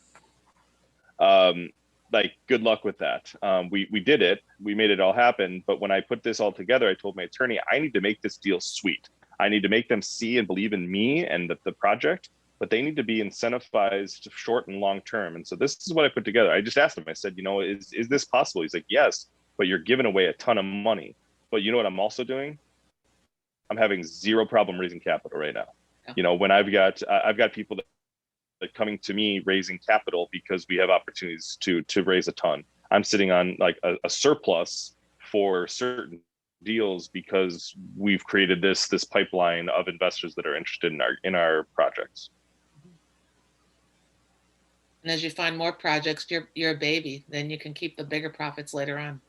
Like, good luck with that. We did it, we made it all happen. But when I put this all together, I told my attorney, I need to make this deal sweet. I need to make them see and believe in me and the project, but they need to be incentivized short and long term. And so this is what I put together. I just asked him, I said, is this possible? He's like, yes, but you're giving away a ton of money. But you know what I'm also doing? I'm having zero problem raising capital right now. Yeah. When I've got people that coming to me raising capital because we have opportunities to raise a ton. I'm sitting on like a surplus for certain deals because we've created this pipeline of investors that are interested in our projects. And as you find more projects, you're a baby, then you can keep the bigger profits later on.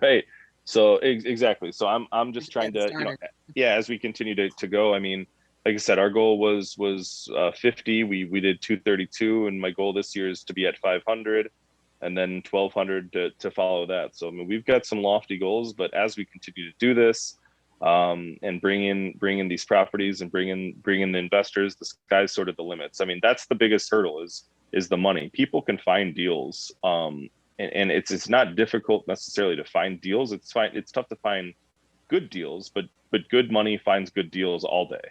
Right. So exactly. So I'm just trying to, as we continue to go, I mean, like I said, our goal was 50. We did 232, and my goal this year is to be at 500, and then 1,200 to follow that. So I mean, we've got some lofty goals, but as we continue to do this, and bring in these properties and bring in the investors, the sky's sort of the limits. I mean, that's the biggest hurdle is the money. People can find deals, and it's not difficult necessarily to find deals. It's tough to find good deals, but good money finds good deals all day.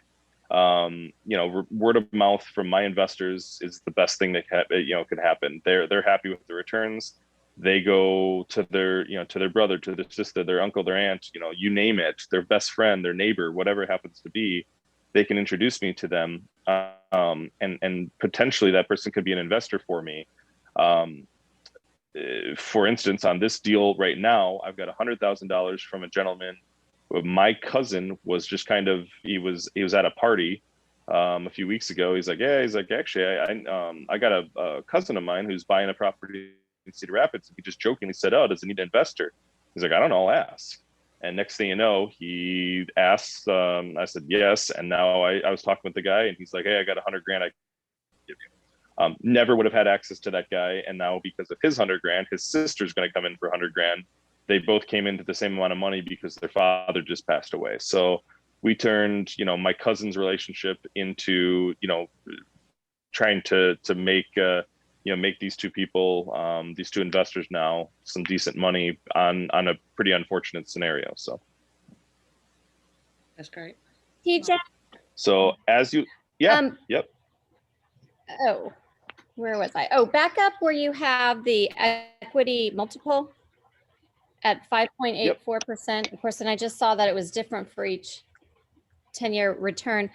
Word of mouth from my investors is the best thing that could happen. They're happy with the returns. They go to their brother, to their sister, their uncle, their aunt, you name it, their best friend, their neighbor, whatever it happens to be. They can introduce me to them, and potentially that person could be an investor for me. For instance, on this deal right now, I've got $100,000 from a gentleman. My cousin was just he was at a party a few weeks ago. He's like, actually, I got a cousin of mine who's buying a property in Cedar Rapids. He just jokingly said, "Oh, does it need an investor?" He's like, "I don't know, I'll ask." And next thing you know, he asked. I said yes, and now I was talking with the guy, and he's like, "Hey, I got $100,000 I can give you." Never would have had access to that guy, and now because of his $100,000, his sister's going to come in for $100,000. They both came into the same amount of money because their father just passed away. So we turned, my cousin's relationship into, trying to make, make these two people, these two investors now some decent money on a pretty unfortunate scenario. So that's great. TJ. So as you, yep. Oh, where was I? Oh, back up where you have the equity multiple at 5.84%. Of course, and I just saw that it was different for each 10-year return.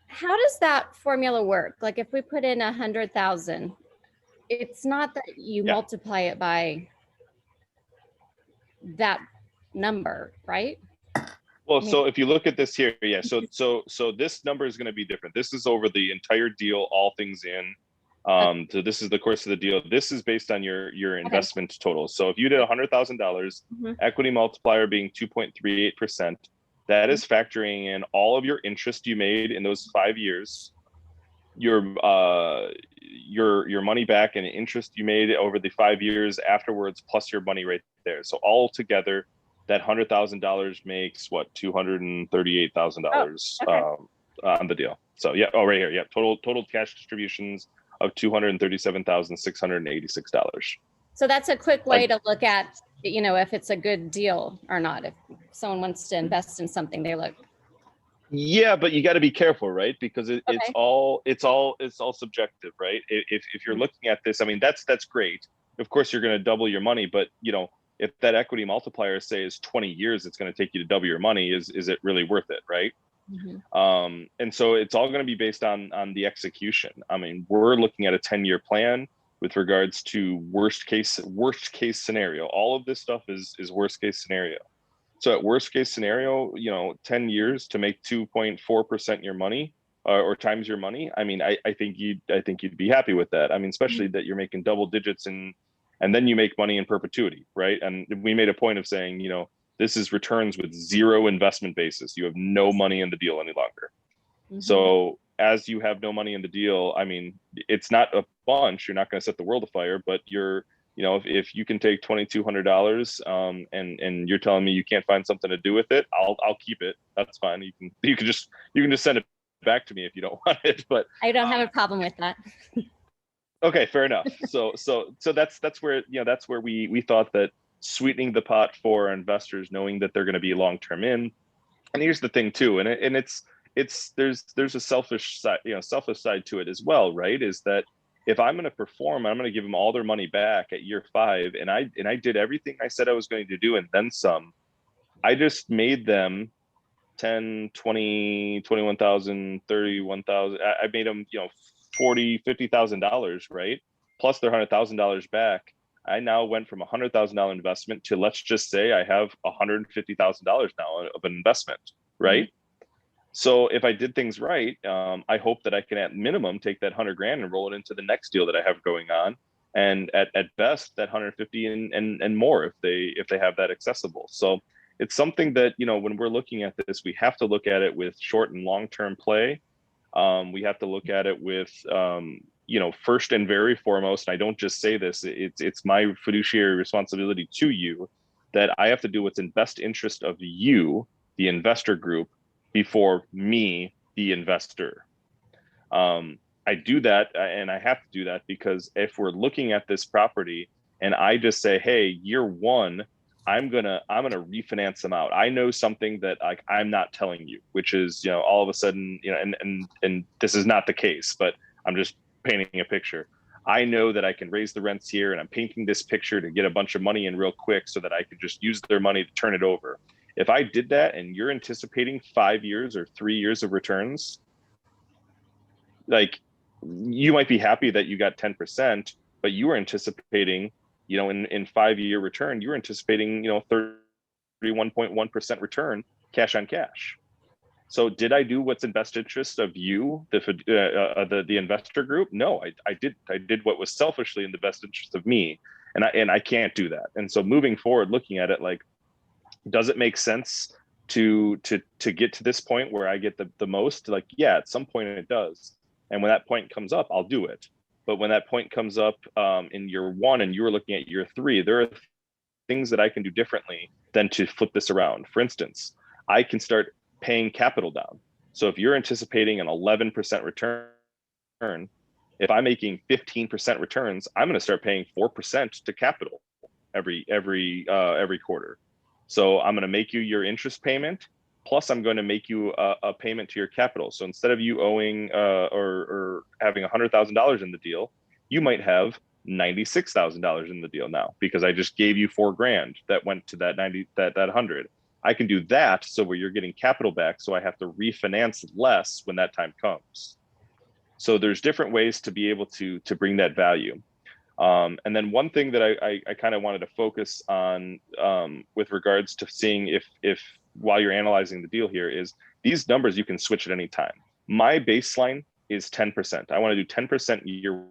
How does that formula work? Like if we put in 100,000, it's not that you multiply it by that number, right? Well, so if you look at this here, so this number is going to be different. This is over the entire deal, all things in. So this is the course of the deal. This is based on your investment total. So if you did $100,000, equity multiplier being 2.38%, that is factoring in all of your interest you made in those 5 years, your money back and interest you made over the 5 years afterwards, plus your money right there. So all together, that $100,000 makes what, $238,000 on the deal. So right here, total cash distributions of $237,686. So that's a quick way to look at, you know, if it's a good deal or not. If someone wants to invest in something, they look. Yeah, but you got to be careful, right? Because it's Okay. all subjective, right? If you're looking at this, I mean, that's great. Of course, you're going to double your money, but you know, if that equity multiplier say is 20 years, it's going to take you to double your money. Is it really worth it, right? And so it's all going to be based on the execution. I mean, we're looking at a 10-year plan with regards to worst case scenario. All of this stuff is worst case scenario. So at worst case scenario, you know, 10 years to make 2.4% your money or times your money. I mean, I think you'd be happy with that. I mean, especially that you're making double digits and then you make money in perpetuity, right? And we made a point of saying, you know, this is returns with zero investment basis. You have no money in the deal any longer. So as you have no money in the deal, I mean, it's not a bunch. You're not going to set the world afire, but you're, you know, if you can take $2,200 and you're telling me you can't find something to do with it, I'll keep it. That's fine. You can just send it back to me if you don't want it. But I don't have a problem with that. Okay, fair enough. So that's where, you know, that's where we thought that sweetening the pot for our investors, knowing that they're going to be long term in. And here's the thing too, and it's there's a selfish side, you know, selfish side to it as well, right? Is that if I'm going to perform, I'm going to give them all their money back at year 5, and I did everything I said I was going to do and then some. I just made them 10, 20, 21,000, 31,000. I made them, you know, $40,000-$50,000, right? Plus their $100,000 back. I now went from $100,000 investment to, let's just say I have $150,000 now of an investment, right? So if I did things right, I hope that I can at minimum take that 100 grand and roll it into the next deal that I have going on, and at best that 150 and more if they have that accessible. So it's something that, you know, when we're looking at this, we have to look at it with short and long term play. We have to look at it with you know, first and very foremost, and I don't just say this, it's my fiduciary responsibility to you that I have to do what's in best interest of you, the investor group, before me, the investor. I do that, and I have to do that because if we're looking at this property and I just say, hey, year 1, I'm gonna refinance them out. I know something that I'm not telling you, which is, you know, all of a sudden, you know, and this is not the case, but I'm just painting a picture. I know that I can raise the rents here, and I'm painting this picture to get a bunch of money in real quick so that I could just use their money to turn it over. If I did that and you're anticipating 5 years or 3 years of returns, like, you might be happy that you got 10%, but you were anticipating, you know, in 5-year return, you're anticipating, you know, 31.1% return cash on cash. So did I do what's in best interest of you, the investor group? No, I did what was selfishly in the best interest of me, and I can't do that. And so moving forward, looking at it like, does it make sense to get to this point where I get the most? Like, yeah, at some point it does. And when that point comes up, I'll do it. But when that point comes up in year 1 and you were looking at year 3, there are things that I can do differently than to flip this around. For instance, I can start paying capital down. So if you're anticipating an 11% return, if I'm making 15% returns, I'm going to start paying 4% to capital every quarter. So I'm going to make you your interest payment, plus I'm going to make you a payment to your capital. So instead of you owing or having $100,000 in the deal, you might have $96,000 in the deal now, because I just gave you $4,000 that went to that 100. I can do that so where you're getting capital back, so I have to refinance less when that time comes. So there's different ways to be able to bring that value. And then one thing that I kind of wanted to focus on with regards to seeing if while you're analyzing the deal here is these numbers you can switch at any time. My baseline is 10%. I want to do 10% year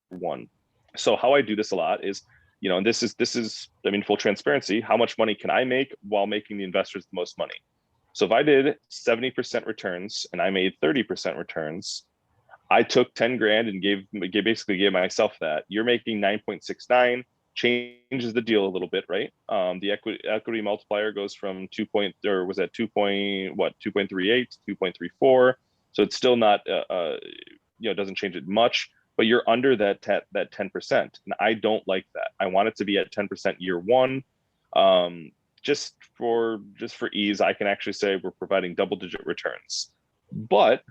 1. So how I do this a lot is, you know, and this is, I mean, full transparency, how much money can I make while making the investors the most money? So if I did 70% returns and I made 30% returns, I took 10 grand and basically gave myself that. You're making 9.69, changes the deal a little bit, right? The equity multiplier goes from 2.38 to 2.34. So it's still not, you know, doesn't change it much. but you're under that 10%. And I don't like that. I want it to be at 10% year one. Just for ease, I can actually say we're providing double-digit returns. But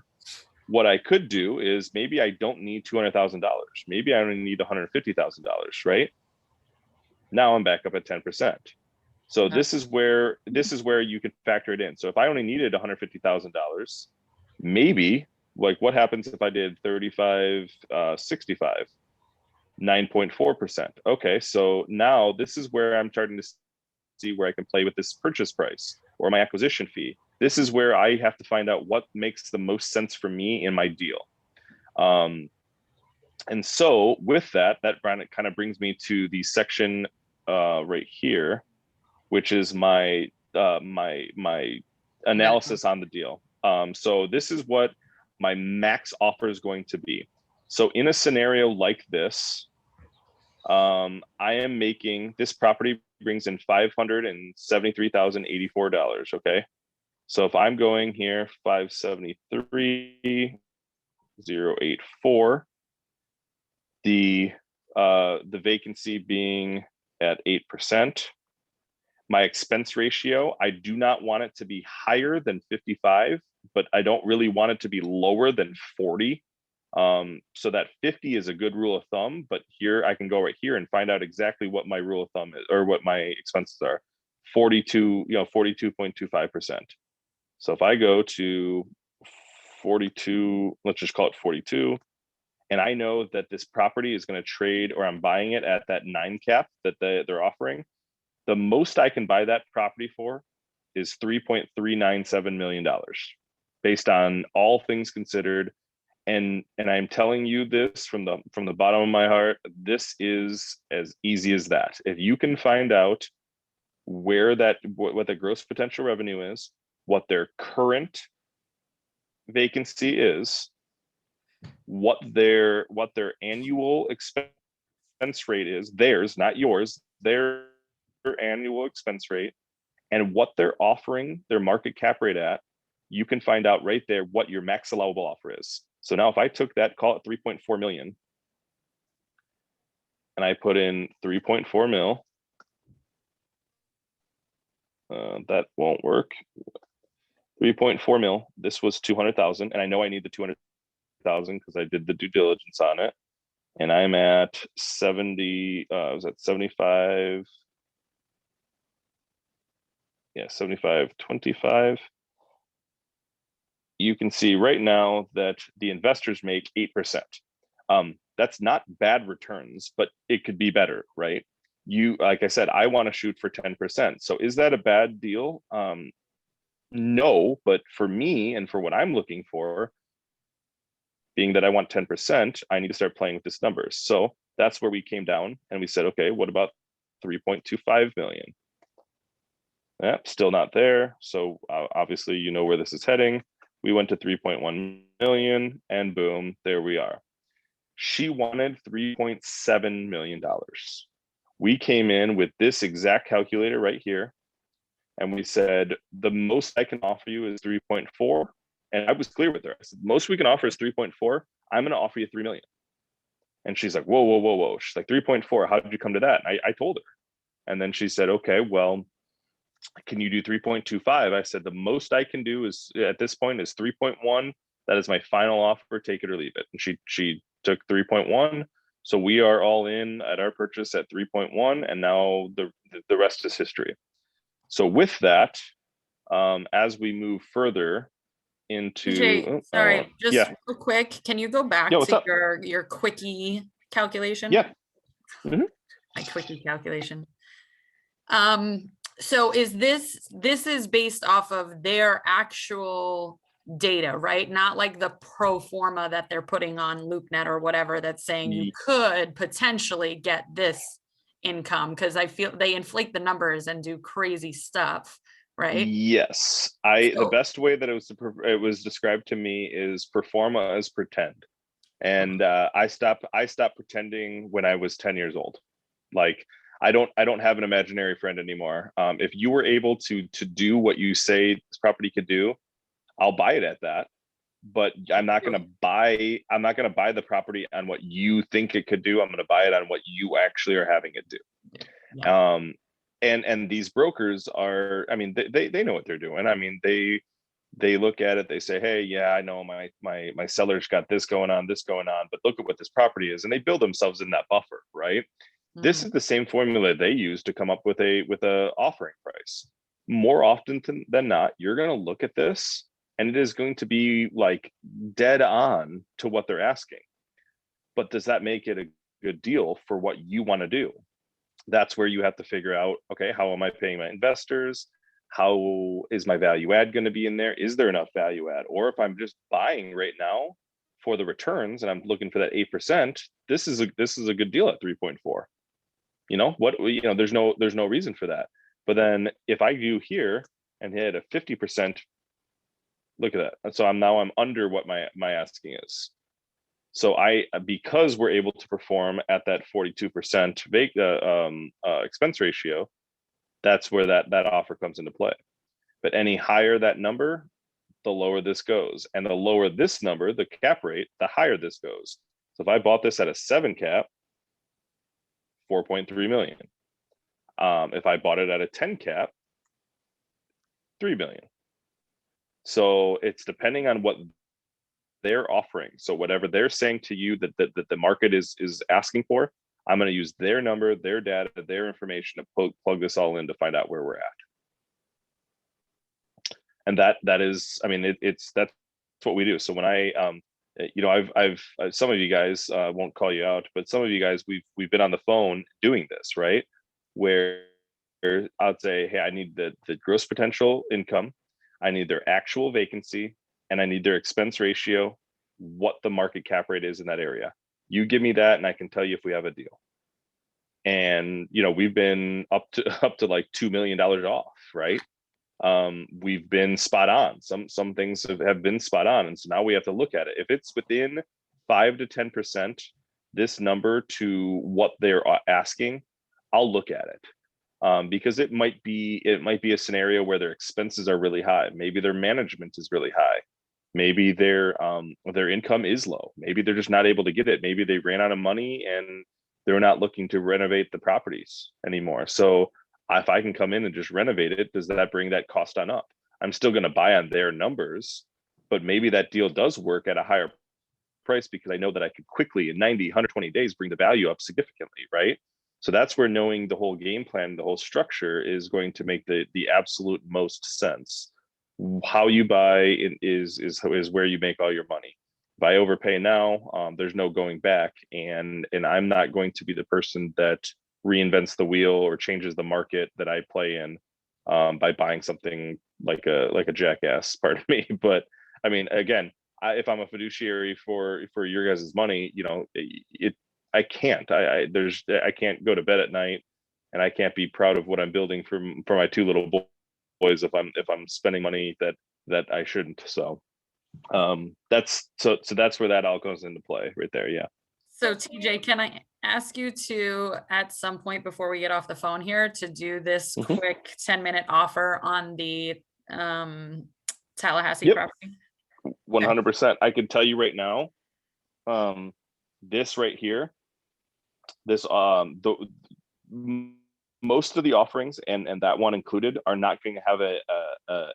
what I could do is maybe I don't need $200,000. Maybe I only need $150,000, right? Now I'm back up at 10%. So this is where you can factor it in. So if I only needed $150,000, maybe, like, what happens if I did 35, 65, 9.4%? Okay, so now this is where I'm starting to see where I can play with this purchase price or my acquisition fee. This is where I have to find out what makes the most sense for me in my deal. And so with that kind of brings me to the section right here, which is my analysis on the deal. So this is what my max offer is going to be. So in a scenario like this, I am making, this property brings in $573,084. Okay. So if I'm going here, 573,084, the vacancy being at 8%. My expense ratio, I do not want it to be higher than 55, but I don't really want it to be lower than 40. So that 50 is a good rule of thumb, but here I can go right here and find out exactly what my rule of thumb is, or what my expenses are. 42.25%. So if I go to 42, let's just call it 42, and I know that this property is going to trade, or I'm buying it at that 9 cap that they're offering, the most I can buy that property for is $3.397 million based on all things considered. And I'm telling you this from the bottom of my heart, this is as easy as that. If you can find out where what the gross potential revenue is, what their current vacancy is, what their annual expense rate is, theirs, not yours, their annual expense rate, and what they're offering their market cap rate at, you can find out right there what your max allowable offer is. So now if I took that, call it 3.4 million, and I put in 3.4 mil, that won't work. 3.4 mil, this was 200,000, and I know I need the 200,000 because I did the due diligence on it. And I'm at 70, I was at 75, yeah, 75.25. You can see right now that the investors make 8%. That's not bad returns, but it could be better, right? Like I said, I want to shoot for 10%. So is that a bad deal? No, but for me and for what I'm looking for, being that I want 10%, I need to start playing with this numbers. So that's where we came down and we said, okay, what about 3.25 million? Still not there. So obviously, you know where this is heading. We went to 3.1 million and boom, there we are. She wanted $3.7 million. We came in with this exact calculator right here. And we said, the most I can offer you is 3.4. And I was clear with her. I said, most we can offer is 3.4. I'm going to offer you 3 million. And she's like, whoa, whoa, whoa, whoa. She's like, 3.4. How did you come to that? And I told her. And then she said, okay, well, can you do 3.25? I said, the most I can do is at this point is 3.1. That is my final offer, take it or leave it. And she took 3.1. So we are all in at our purchase at 3.1. And now the rest is history. So with that, as we move further into, TJ, sorry, just real quick, can you go back to your quickie calculation? Yeah. My quickie calculation. So this is based off of their actual data, right? Not like the pro forma that they're putting on LoopNet or whatever that's saying you could potentially get this income, because I feel they inflate the numbers and do crazy stuff, right? Yes. The best way that it was described to me is performa as pretend. And I stopped pretending when I was 10 years old. Like I don't have an imaginary friend anymore. If you were able to do what you say this property could do, I'll buy it at that. but I'm not going to buy the property on what you think it could do. I'm going to buy it on what you actually are having it do. Yeah. And these brokers are, I mean, they know what they're doing. I mean, they look at it, they say, hey, yeah, I know my seller's got this going on, but look at what this property is. And they build themselves in that buffer, right? This is the same formula they use to come up with a offering price. More often than not, you're going to look at this and it is going to be like dead on to what they're asking. But does that make it a good deal for what you want to do? That's where you have to figure out, okay, how am I paying my investors? How is my value add going to be in there? Is there enough value add? Or if I'm just buying right now for the returns and I'm looking for that 8%, this is a good deal at 3.4. There's no reason for that. But then if I do here and hit a 50%, look at that. So I'm under what my asking is. So because we're able to perform at that 42% expense ratio, that's where that offer comes into play. But any higher that number, the lower this goes. And the lower this number, the cap rate, the higher this goes. So if I bought this at a 7 cap, 4.3 million. If I bought it at a 10 cap, 3 million. So it's depending on what they're offering. So whatever they're saying to you that the market is asking for, I'm going to use their number, their data, their information to plug this all in to find out where we're at. And that is, I mean, that's what we do. So when I've some of you guys won't call you out, but some of you guys we've been on the phone doing this, right? Where I'd say, hey, I need the gross potential income, I need their actual vacancy, and I need their expense ratio, what the market cap rate is in that area. You give me that and I can tell you if we have a deal. And we've been up to like $2 million off, right? We've been spot on. Some things have been spot on. And so now we have to look at it. If it's within 5 to 10%, this number to what they're asking, I'll look at it. Because it might be a scenario where their expenses are really high. Maybe their management is really high. Maybe their income is low. Maybe they're just not able to get it. Maybe they ran out of money and they're not looking to renovate the properties anymore. So if I can come in and just renovate it, does that bring that cost on up? I'm still going to buy on their numbers, but maybe that deal does work at a higher price because I know that I could quickly in 90, 120 days bring the value up significantly, right? So that's where knowing the whole game plan, the whole structure is going to make the absolute most sense. How you buy is where you make all your money. If I overpay now, there's no going back, and I'm not going to be the person that reinvents the wheel or changes the market that I play in by buying something like a jackass. Pardon me, but I mean, again, if I'm a fiduciary for your guys' money, I can't. I can't go to bed at night, and I can't be proud of what I'm building for my two little boys if I'm spending money that I shouldn't. So that's where that all goes into play right there. Yeah. So TJ, can I ask you to, at some point before we get off the phone here, to do this quick 10-minute offer on the Tallahassee property? 100%. I can tell you right now, this right here, this most of the offerings and that one included are not going to have a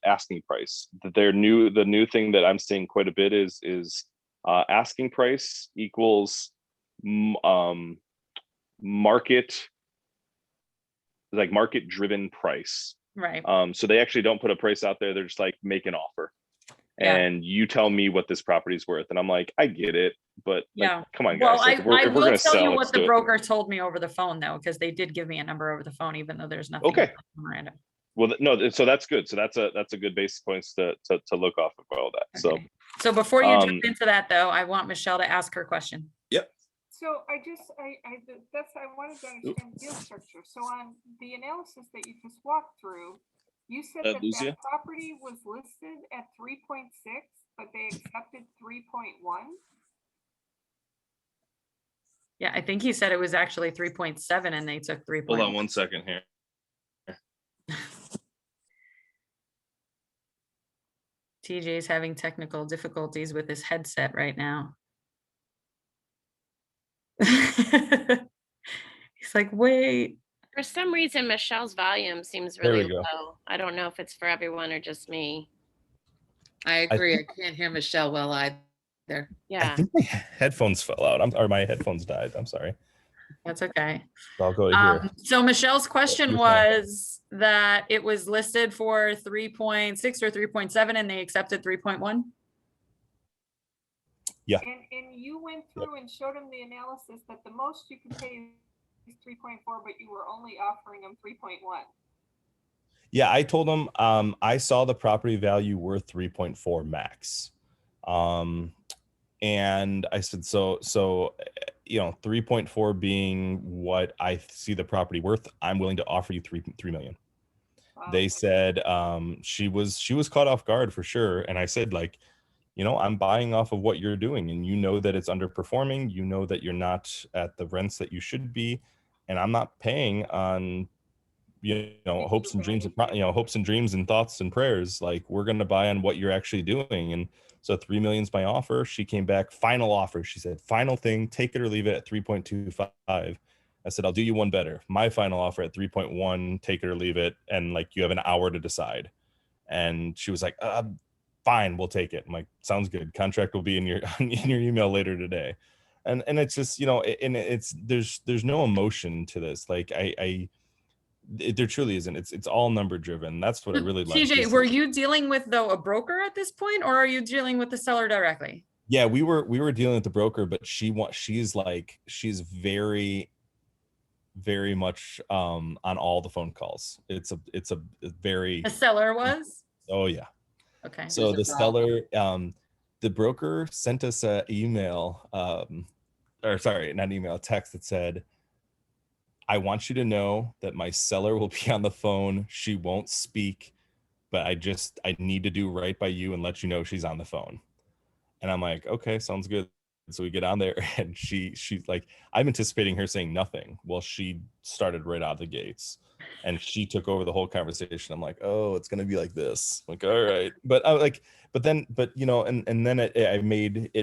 asking price. The new thing that I'm seeing quite a bit is asking price equals market driven price. Right. So they actually don't put a price out there. They're just like, make an offer. Yeah. And you tell me what this property is worth. And I'm like, I get it, but come on, guys. Well, I will tell you what the broker told me over the phone, though, because they did give me a number over the phone, even though there's nothing. Okay. Well, no, so that's good. So that's a good base points to look off of all that. Okay. So before you jump into that, though, I want Michelle to ask her question. Yep. So I wanted to understand the deal structure. So on the analysis that you just walked through, you said that property was listed at 3.6, but they accepted 3.1. Yeah, I think he said it was actually 3.7 and they took 3. Hold on 1 second here. TJ's having technical difficulties with his headset right now. He's like, wait. For some reason, Michelle's volume seems There really we go. low. I don't know if it's for everyone or just me. I agree. I can't hear Michelle well either. I Yeah. think my headphones fell out. Or my headphones died. I'm sorry. That's okay. I'll go to here. So Michelle's question you're fine. was that it was listed for 3.6 or 3.7 and they accepted 3.1. And you went through and showed them the analysis that the most you could pay is 3.4, but you were only offering them 3.1. Yeah, I told him I saw the property value worth 3.4 max. And I said, so 3.4 being what I see the property worth, I'm willing to offer you 3 million. Wow. They said she was caught off guard for sure. And I said, like, I'm buying off of what you're doing, and you know that it's underperforming. You know that you're not at the rents that you should be, and I'm not paying on hopes and dreams, hopes and dreams and thoughts and prayers. Like, we're going to buy on what you're actually doing. And so 3 million's my offer. She came back, final offer. She said, final thing, take it or leave it at 3.25. I said, I'll do you one better. My final offer at 3.1, take it or leave it. And like, you have an hour to decide. And she was like, fine, we'll take it. I'm like, sounds good. Contract will be in your email later today. And it's just, and it's, there's no emotion to this. Like there truly isn't. It's all number driven. That's what I really like. TJ, were you dealing with though a broker at this point, or are you dealing with the seller directly? Yeah, we were dealing with the broker, but she's very, very much on all the phone calls. It's a very. The seller was? Oh yeah. Okay. So the seller, the broker sent us a email, or sorry, not an email, a text that said, I want you to know that my seller will be on the phone. She won't speak, but I need to do right by you and let you know she's on the phone. And I'm like, okay, sounds good. So we get on there, and she's like, I'm anticipating her saying nothing. Well, she started right out of the gates, and she took over the whole conversation. I'm like, oh, it's gonna be like this. I'm like, all right, but I like, but then it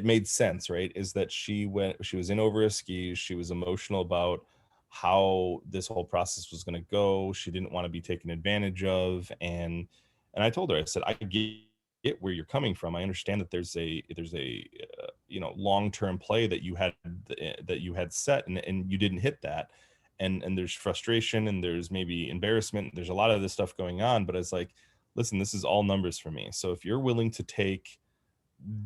made sense, right? Is that she was in over her skis. She was emotional about how this whole process was going to go. She didn't want to be taken advantage of, and I told her, I said, I get where you're coming from. I understand that there's a long-term play that you had set, and you didn't hit that, and there's frustration, and there's maybe embarrassment. There's a lot of this stuff going on, but it's like, listen, this is all numbers for me. So if you're willing to take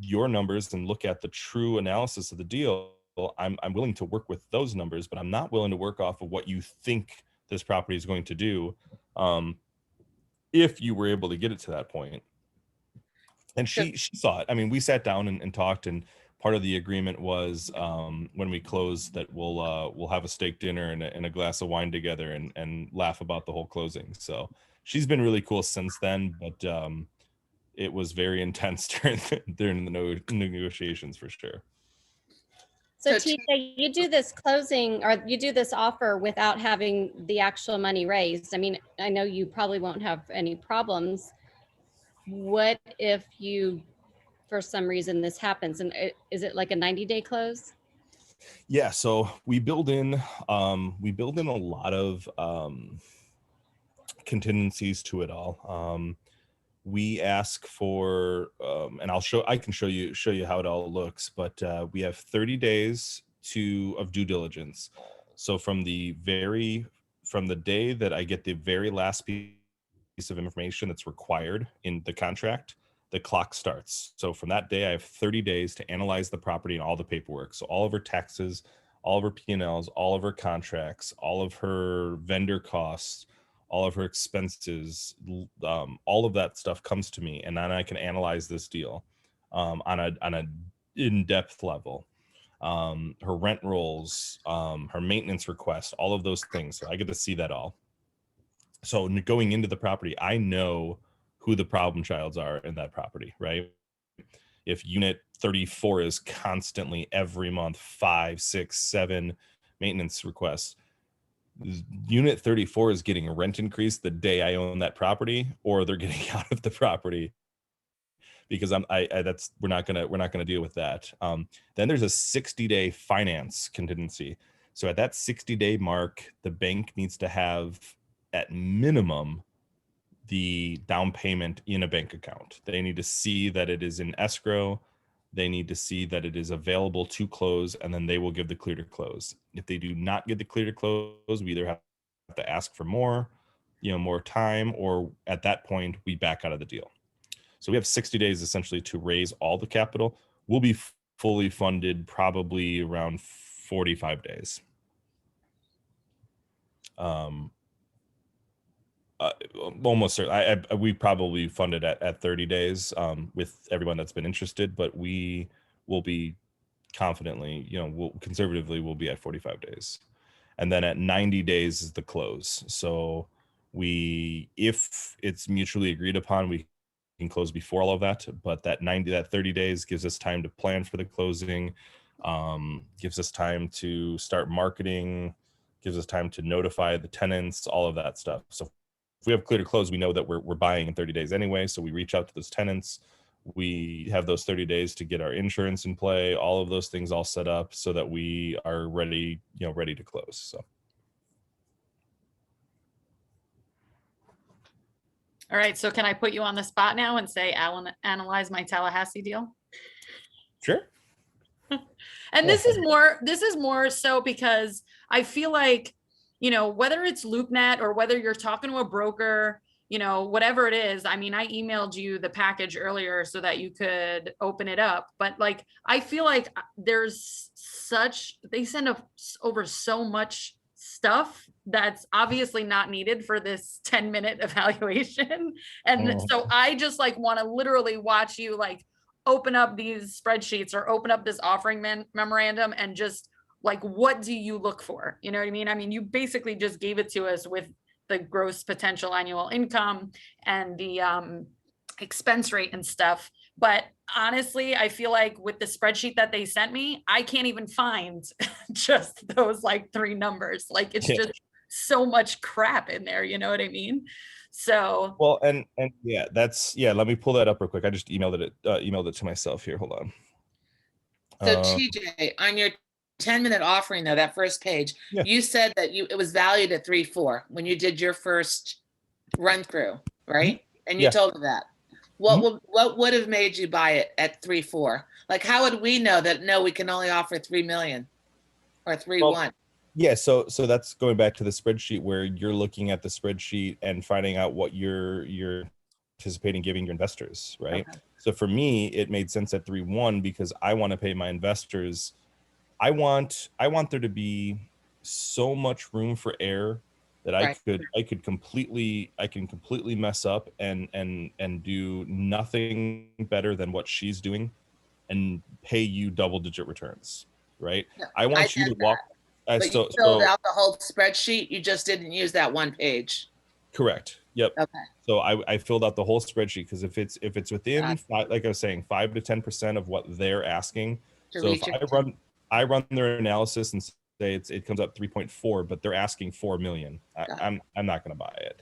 your numbers and look at the true analysis of the deal, I'm willing to work with those numbers, but I'm not willing to work off of what you think this property is going to do. If you were able to get it to that point. And she saw it. I mean, we sat down and talked, and part of the agreement was when we close that we'll have a steak dinner and a glass of wine together and laugh about the whole closing. So she's been really cool since then, but it was very intense during the negotiations for sure. So TJ, you do this closing, or you do this offer without having the actual money raised. I mean, I know you probably won't have any problems. What if for some reason this happens, and is it like a 90-day close? Yeah, so we build in a lot of contingencies to it all. We ask for, and I can show you how it all looks, but we have 30 days of due diligence. So from the day that I get the very last piece of information that's required in the contract, the clock starts. So from that day, I have 30 days to analyze the property and all the paperwork. So all of her taxes, all of her P&Ls, all of her contracts, all of her vendor costs, all of her expenses, all of that stuff comes to me, and then I can analyze this deal on a in-depth level. Her rent rolls, her maintenance requests, all of those things. So I get to see that all. So going into the property, I know who the problem childs are in that property, right? If unit 34 is constantly every month 5, 6, 7 maintenance requests, unit 34 is getting a rent increase the day I own that property, or they're getting out of the property because we're not gonna deal with that. Then there's a 60-day finance contingency. So at that 60-day mark, the bank needs to have at minimum the down payment in a bank account. They need to see that it is in escrow. They need to see that it is available to close, and then they will give the clear to close. If they do not get the clear to close, we either have to ask for more time, or at that point we back out of the deal. So we have 60 days essentially to raise all the capital. We'll be fully funded probably around 45 days. Almost certain. We probably funded at 30 days with everyone that's been interested, but we will be confidently, conservatively, we'll be at 45 days. And then at 90 days is the close. So if it's mutually agreed upon, we can close before all of that, but that 30 days gives us time to plan for the closing, gives us time to start marketing, gives us time to notify the tenants, all of that stuff. So if we have clear to close, we know that we're buying in 30 days anyway. So we reach out to those tenants. We have those 30 days to get our insurance in play, all of those things all set up so that we are ready to close. So. All right. So can I put you on the spot now and say, Alan, analyze my Tallahassee deal? Sure. And this is more so because I feel like, whether it's LoopNet or whether you're talking to a broker, whatever it is. I mean, I emailed you the package earlier so that you could open it up, but like, I feel like they send over so much stuff that's obviously not needed for this 10-minute evaluation. And so I just want to literally watch you open up these spreadsheets or open up this offering memorandum and just what do you look for? You know what I mean? I mean, you basically just gave it to us with the gross potential annual income and the expense rate and stuff. But honestly, I feel like with the spreadsheet that they sent me, I can't even find just those 3 numbers. It's just so much crap in there. You know what I mean? So well, and yeah, let me pull that up real quick. I just emailed it to myself here. Hold on. So TJ, on your 10-minute offering though, that first page, you said that it was valued at 3.4 when you did your first run through, right? And you told me that. What would have made you buy it at 3.4? How would we know that no, we can only offer 3 million or 3.1? Yeah, so that's going back to the spreadsheet where you're looking at the spreadsheet and finding out what you're anticipating giving your investors, right? Okay. So for me, it made sense at 3.1 because I want to pay my investors. I want there to be so much room for error that I can completely mess up and do nothing better than what she's doing and pay you double-digit returns, right? Yeah, I want you to walk. But you filled out the whole spreadsheet. You just didn't use that one page. Correct. Yep. Okay. So I filled out the whole spreadsheet because if it's within like I was saying 5 to 10% of what they're asking. So if I run their analysis and say it comes up 3.4, but they're asking 4 million. I'm not going to buy it.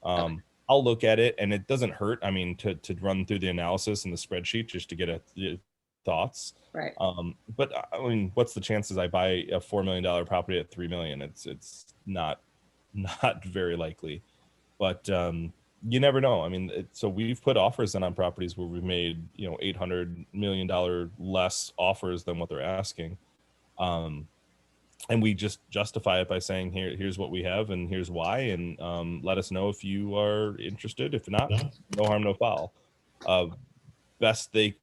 Okay. I'll look at it and it doesn't hurt. I mean, to run through the analysis and the spreadsheet just to get thoughts. Right. But I mean, what's the chances I buy a $4 million property at 3 million? It's not very likely, but you never know. I mean, so we've put offers in on properties where we've made, $800 million less offers than what they're asking. And we just justify it by saying, here's what we have and here's why. And let us know if you are interested. If not, no harm, no foul. Best they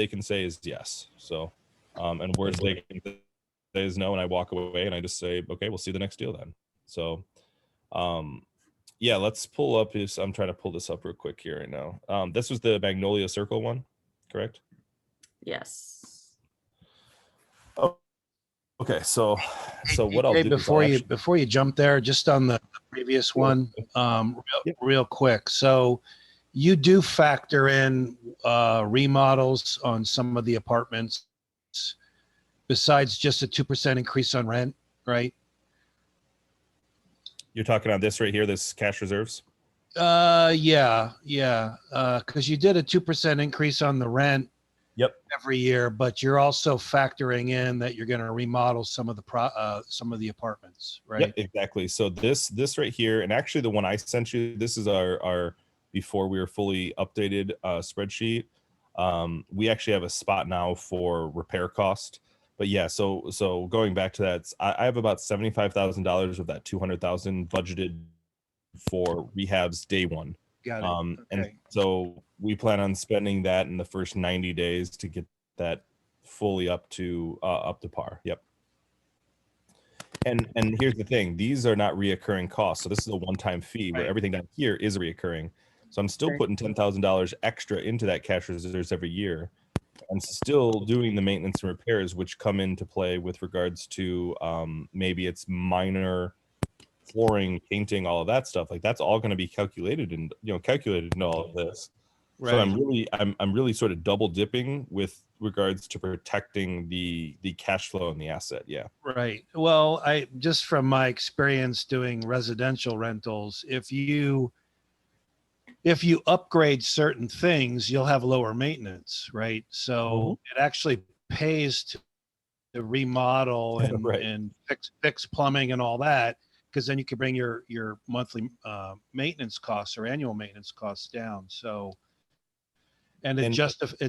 can say is yes. So, and worst they can say is no. And I walk away and I just say, okay, we'll see the next deal then. So, yeah, let's pull up his, I'm trying to pull this up real quick here right now. This was the Magnolia Circle one, correct? Yes. Oh, okay. So what I'll do before you jump there, just on the previous one, real quick. So you do factor in remodels on some of the apartments besides just a 2% increase on rent, right? You're talking on this right here, this cash reserves? Yeah. Because you did a 2% increase on the rent. Yep. Every year, but you're also factoring in that you're going to remodel some of the apartments, right? Yep, exactly. So this right here, and actually the one I sent you, this is our before we were fully updated spreadsheet. We actually have a spot now for repair cost. But yeah, so going back to that, I have about $75,000 of that 200,000 budgeted for rehabs day one. Got it. And Okay. so we plan on spending that in the first 90 days to get that fully up to par. Yep. And here's the thing, these are not reoccurring costs. So this is a one-time fee where Right. everything down here is reoccurring. So I'm still Right. putting $10,000 extra into that cash reserves every year and still doing the maintenance and repairs, which come into play with regards to maybe it's minor flooring, painting, all of that stuff. Like that's all going to be calculated and calculated in all of this. Right. So I'm really sort of double dipping with regards to protecting the cash flow and the asset. Yeah. Right. Well, I just from my experience doing residential rentals, if you upgrade certain things, you'll have lower maintenance, right? So it actually pays to remodel and Right. and fix plumbing and all that, because then you can bring your monthly maintenance costs or annual maintenance costs down. So, and it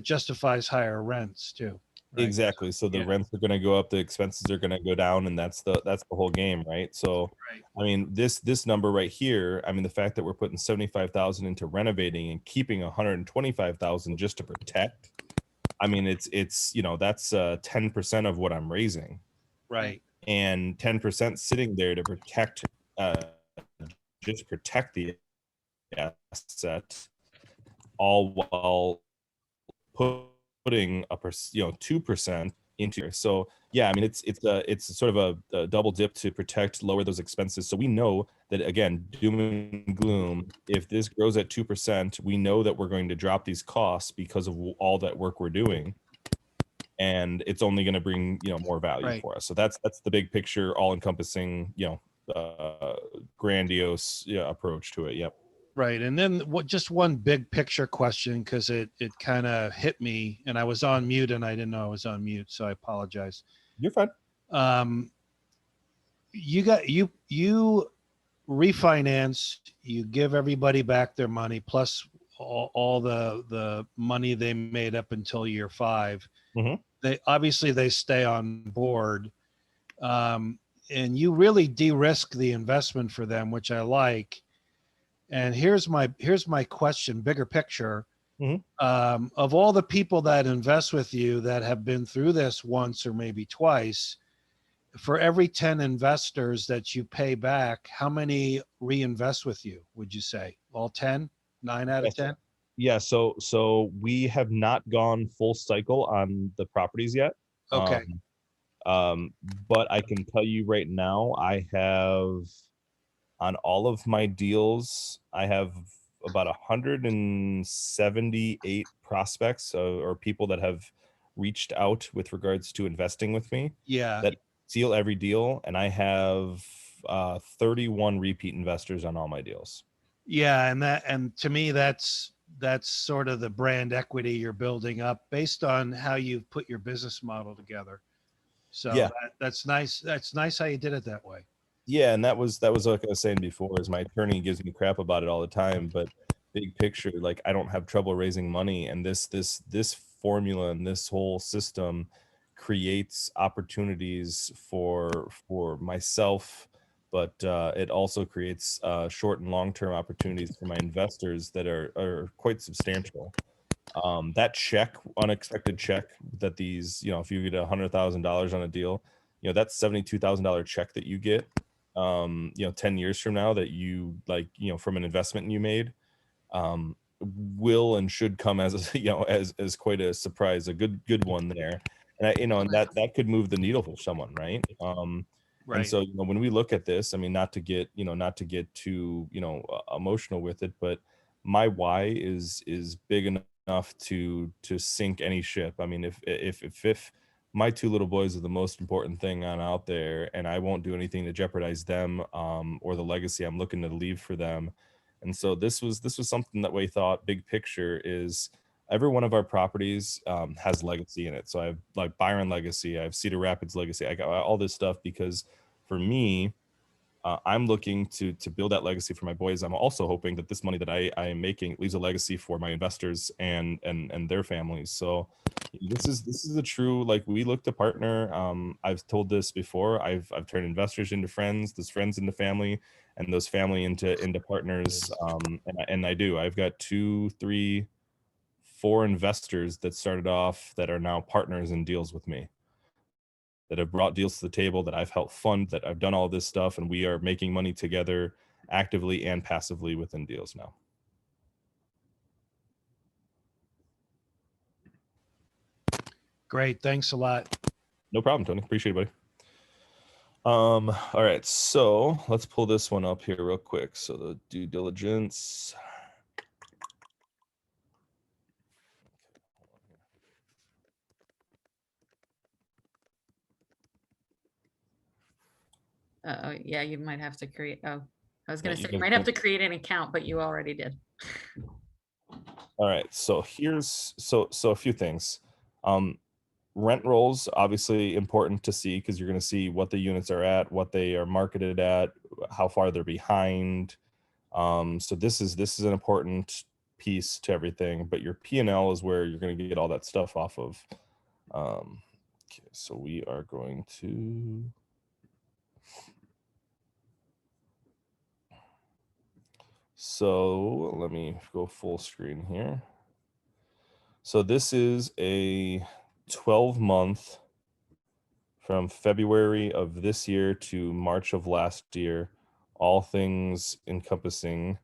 justifies higher rents too. Right? Exactly. So the rents are going to go up, the expenses are going to go down, and that's the whole game, right? So, Right. I mean, this number right here, I mean, the fact that we're putting 75,000 into renovating and keeping 125,000 just to protect, I mean, it's that's 10% of what I'm raising, Right. and 10% sitting there to protect, just protect the asset, all while putting a 2% into here. So yeah, I mean it's sort of a double dip to protect, lower those expenses. So we know that, again, doom and gloom, if this grows at 2%, we know that we're going to drop these costs because of all that work we're doing, and it's only going to bring more value for us. So that's the big picture, all encompassing grandiose approach to it. Yep. Right. And then just one big picture question, because it kind of hit me and I was on mute and I didn't know I was on mute. So I apologize. You're fine. You refinance, you give everybody back their money plus all the money they made up until year 5. Mm-hmm. They stay on board. And you really de-risk the investment for them, which I like. And here's my question, bigger picture. Mm-hmm. Of all the people that invest with you that have been through this once or maybe twice, for every 10 investors that you pay back, how many reinvest with you, would you say? All 10? 9 out of 10? Yeah, so we have not gone full cycle on the properties yet. Okay. But I can tell you right now, I have, on all of my deals, I have about 178 prospects or people that have reached out with regards to investing with me. Yeah. That seal every deal, and I have 31 repeat investors on all my deals. Yeah, and to me that's sort of the brand equity you're building up based on how you've put your business model together. So yeah, that's nice. That's nice how you did it that way. Yeah, and that was like I was saying before, is my attorney gives me crap about it all the time, but big picture, like, I don't have trouble raising money, and this formula and this whole system creates opportunities for myself, but it also creates short and long-term opportunities for my investors that are quite substantial. That unexpected check that these, if you get $100,000 on a deal, that's $72,000 check that you get 10 years from now, that you from an investment you made, will and should come as as quite a surprise, a good one there. And and that could move the needle for someone, right? Right. And so when we look at this, I mean, not to get too emotional with it, but my why is big enough to sink any ship. I mean, if my 2 little boys are the most important thing on out there, and I won't do anything to jeopardize them or the legacy I'm looking to leave for them, And so this was something that we thought big picture is every one of our properties has legacy in it. So I have like Byron legacy, I have Cedar Rapids legacy, I got all this stuff because for me, I'm looking to build that legacy for my boys. I'm also hoping that this money that I am making leaves a legacy for my investors and their families. So this is a true, like, we look to partner. I've told this before. I've turned investors into friends, those friends into family, and those family into partners. And I do. I've got 2, 3, 4 investors that started off that are now partners in deals with me, that have brought deals to the table, that I've helped fund, that I've done all this stuff, and we are making money together actively and passively within deals now. Great. Thanks a lot. No problem, Tony. Appreciate it, buddy. All right, so let's pull this one up here real quick. So the due diligence. Oh, yeah, you might have to create, oh, I was Yeah, gonna you say, you can might have to click- create an account, but you already did. All right, so here's so a few things. Rent rolls, obviously important to see because you're going to see what the units are at, what they are marketed at, how far they're behind. So this is an important piece to everything, but your P&L is where you're going to get all that stuff off of. Okay, so we are going to so let me go full screen here. So this is a 12-month from February of this year to March of last year, all things encompassing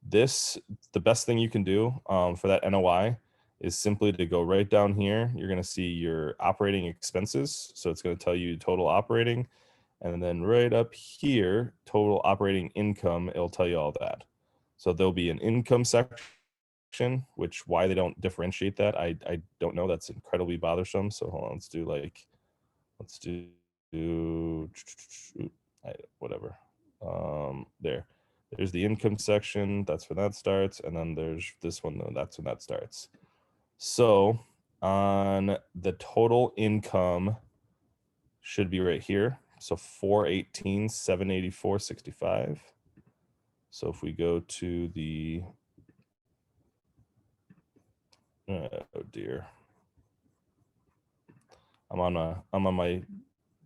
this. The best thing you can do for that NOI is simply to go right down here. You're going to see your operating expenses. So it's going to tell you total operating. And then right up here, total operating income, it'll tell you all that. So there'll be an income section, which why they don't differentiate that, I don't know. That's incredibly bothersome. So hold on, let's do whatever. There's the income section. That's when that starts. And then there's this one, though. That's when that starts. So on the total income should be right here. So 418, 784.65. So if we go to the, oh dear. I'm on my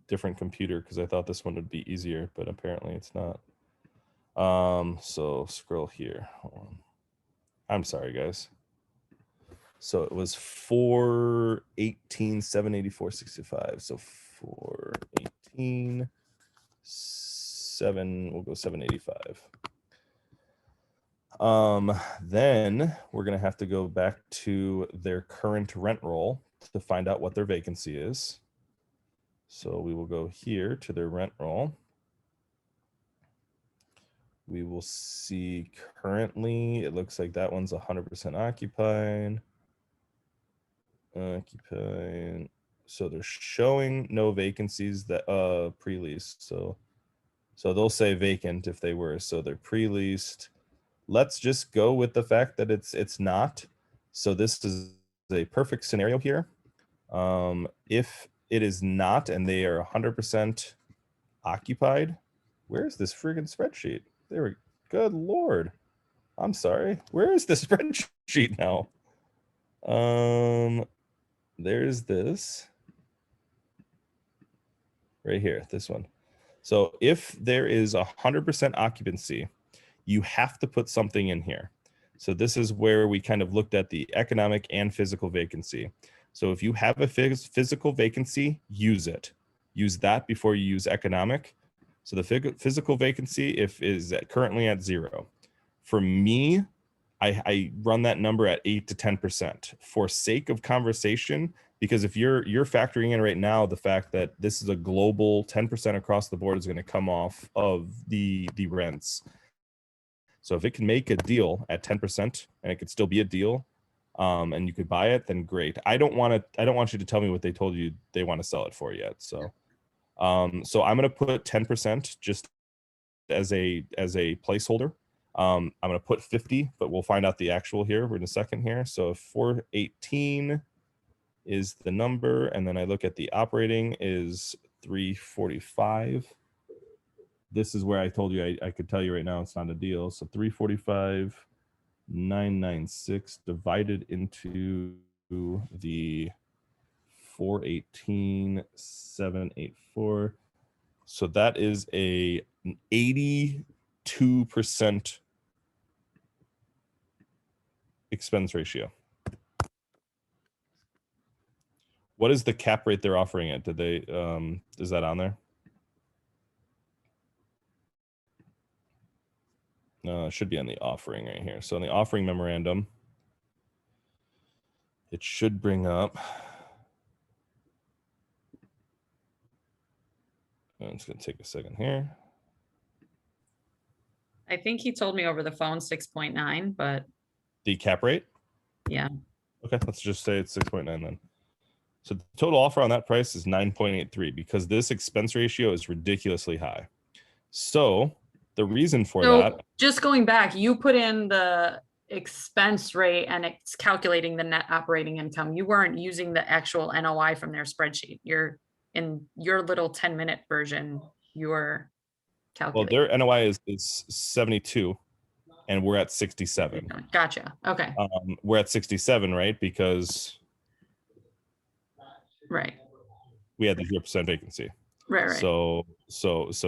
different computer because I thought this one would be easier, but apparently it's not. So scroll here. Hold on. I'm sorry, guys. So it was 418, 784.65. So 418, 7, we'll go 785. Then we're gonna have to go back to their current rent roll to find out what their vacancy is. So we will go here to their rent roll. We will see currently, it looks like that one's 100% occupied. So they're showing no vacancies that pre-leased. So they'll say vacant if they were. So they're pre-leased. Let's just go with the fact that it's not. So this is a perfect scenario here. If it is not and they are 100% occupied, where's this friggin' spreadsheet? There we go. Good Lord. I'm sorry. Where is the spreadsheet now? There's this right here, this one. So if there is 100% occupancy, you have to put something in here. So this is where we kind of looked at the economic and physical vacancy. So if you have a physical vacancy, use it. Use that before you use economic. So the physical vacancy is currently at 0. For me, I run that number at 8 to 10% for sake of conversation, because if you're factoring in right now the fact that this is a global 10% across the board is going to come off of the rents. So if it can make a deal at 10% and it could still be a deal, and you could buy it, then great. I don't want you to tell me what they told you they want to sell it for yet. So so I'm going to put 10% just as a placeholder. I'm going to put 50, but we'll find out the actual here in a second here. So 418 is the number. And then I look at the operating is 345. This is where I told you I could tell you right now it's not a deal. So 345, 996 divided into the 418, 784. So that is an 82% expense ratio. What is the cap rate they're offering it? Did they is that on there? It should be on the offering right here. So in the offering memorandum, it should bring up. It's going to take a second here. I think he told me over the phone 6.9, but The cap rate? yeah. Okay, let's just say it's 6.9 then. So the total offer on that price is 9.83 because this expense ratio is ridiculously high. So the reason for that. Just going back, you put in the expense rate and it's calculating the net operating income. You weren't using the actual NOI from their spreadsheet. You're in your little 10-minute version, you're calculating. Well, their NOI is 72 and we're at 67. Gotcha. Okay. We're at 67, right? Because right. We had the 0% vacancy. Right. So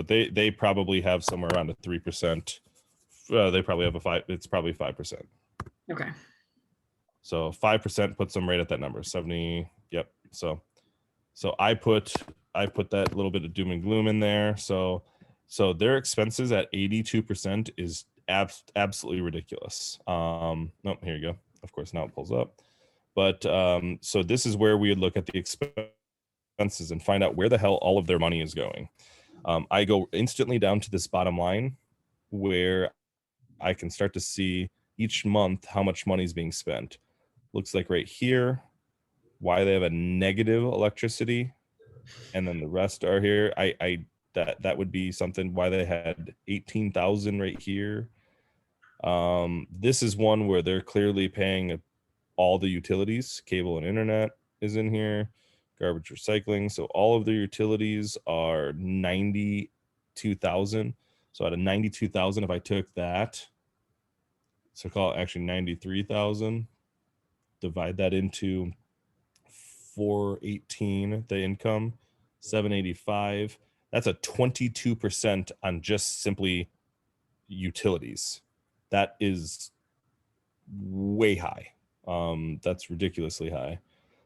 they probably have somewhere around a 3%. They probably have a 5. It's probably 5%. Okay. So 5% puts them right at that number, 70. Yep. So I put that little bit of doom and gloom in there. So their expenses at 82% is absolutely ridiculous. Nope, here you go. Of course, now it pulls up. But so this is where we would look at the expenses and find out where the hell all of their money is going. I go instantly down to this bottom line where I can start to see each month how much money is being spent. Looks like right here, why they have a negative electricity, and then the rest are here. That would be something why they had 18,000 right here. This is one where they're clearly paying all the utilities. Cable and internet is in here. Garbage recycling. So all of their utilities are 92,000. So out of 92,000, if I took that, so call it actually 93,000, divide that into 418, the income, 785. That's a 22% on just simply utilities. That is way high. That's ridiculously high.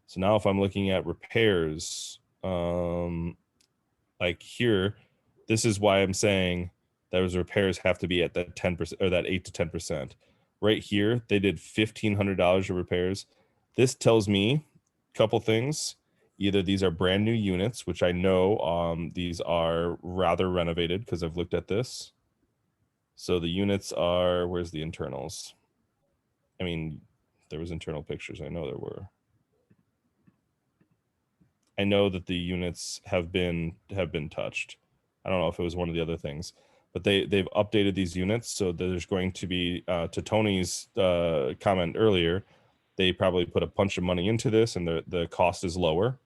So now if I'm looking at repairs, like here, this is why I'm saying those repairs have to be at that 10% or that 8 to 10%. Right here, they did $1,500 of repairs. This tells me a couple things. Either these are brand new units, which I know these are rather renovated because I've looked at this. So the units are, where's the internals? I mean, there was internal pictures. I know there were. I know that the units have been touched. I don't know if it was one of the other things, but they've updated these units. So there's going to be, to Tony's comment earlier, they probably put a bunch of money into this and the cost is lower.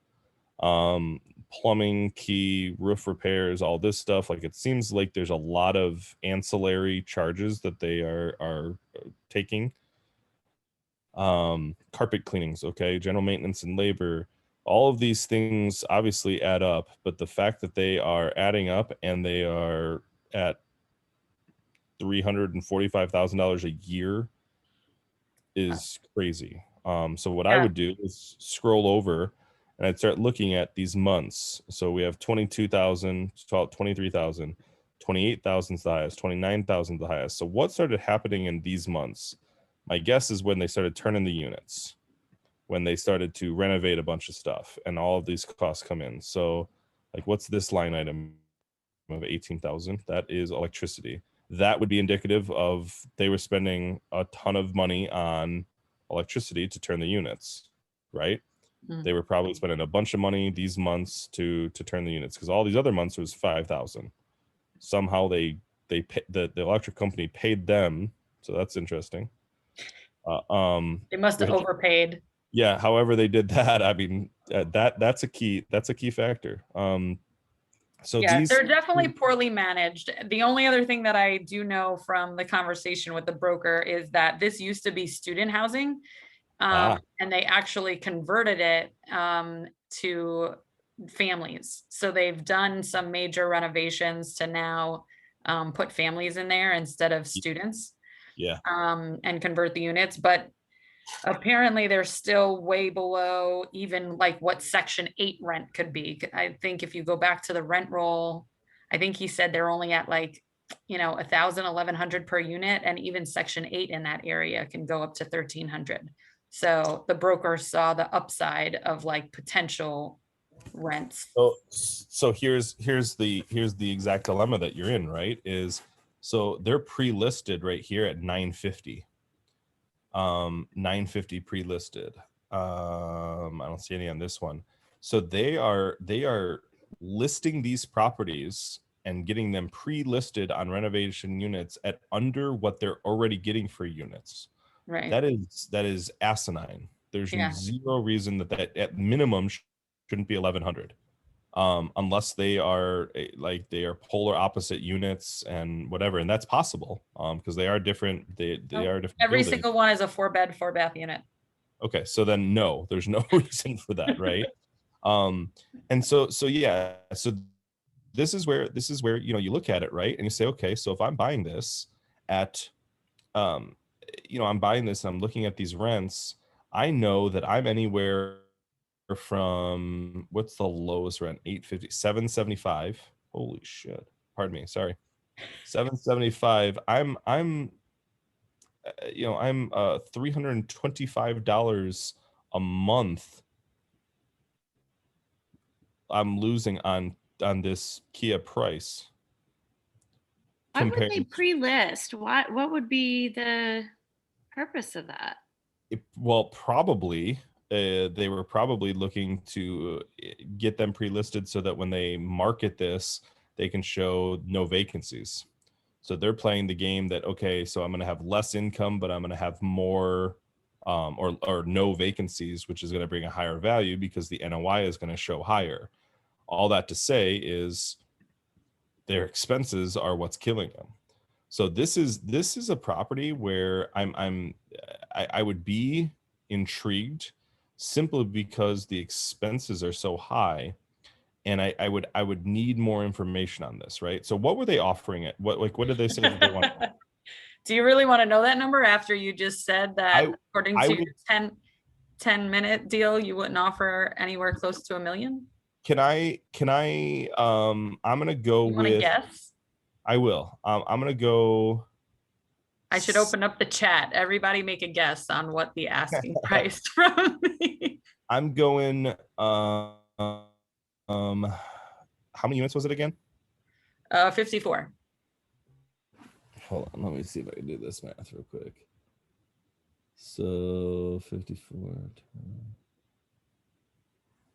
Plumbing, key, roof repairs, all this stuff. Like it seems like there's a lot of ancillary charges that they are taking. Carpet cleanings, okay, general maintenance and labor. All of these things obviously add up, but the fact that they are adding up and they are at $345,000 a year is crazy. So what I would do is scroll over and I'd start looking at these months. So we have 22,000, 23,000, 28,000 is the highest, 29,000 the highest. So what started happening in these months? My guess is when they started turning the units, when they started to renovate a bunch of stuff and all of these costs come in. So like, what's this line item of 18,000? That is electricity. That would be indicative of they were spending a ton of money on electricity to turn the units, right? They were probably spending a bunch of money these months to turn the units because all these other months was 5,000. Somehow they the electric company paid them, so that's interesting. They must have which- overpaid. Yeah, however they did that, I mean, that's a key factor. So Yeah, these, they're definitely poorly managed. The only other thing that I do know from the conversation with the broker is that this used to be student housing. And they actually converted it to families. So they've done some major renovations to now put families in there instead of students. Yeah. And convert the units, but apparently they're still way below even like what Section 8 rent could be. I think if you go back to the rent roll, I think he said they're only at like, you know, 1,000, 1,100 per unit, and even Section 8 in that area can go up to 1,300. So the broker saw the upside of like potential rents. So here's the exact dilemma that you're in, right? Is so they're pre-listed right here at 950. 950 pre-listed. I don't see any on this one. So they are listing these properties and getting them pre-listed on renovation units at under what they're already getting for units. Right. That is asinine. There's zero reason that at minimum shouldn't be 1,100. Unless they are polar opposite units and whatever, and that's possible because they are different. They are different. Every buildings. single one is a 4-bed, 4-bath unit. Okay, so then no, there's no reason for that, right? And so yeah, so this is where you know, you look at it, right, and you say, okay, so if I'm buying this at, you know, I'm buying this and I'm looking at these rents, I know that I'm anywhere from, what's the lowest rent? 850, 775. Holy shit. Pardon me. Sorry. 775. I'm you know, I'm $325 a month I'm losing on this Kia price. Why would they pre-list? What would be the purpose of that? Well, probably they were probably looking to get them pre-listed so that when they market this, they can show no vacancies. So they're playing the game that, okay, so I'm going to have less income, but I'm going to have more or no vacancies, which is going to bring a higher value because the NOI is going to show higher. All that to say is their expenses are what's killing them. So this is a property where I would be intrigued simply because the expenses are so high, and I would need more information on this, right? So what were they offering it? What did they say that they want? Do you really want to know that number after you just said that according to your 10-minute deal, you wouldn't offer anywhere close to $1 million? Can I I'm gonna go with guess? I will. I'm gonna go. I should open up the chat. Everybody make a guess on what the asking price from me. I'm going. How many units was it again? 54. Hold on, let me see if I can do this math real quick. So 54.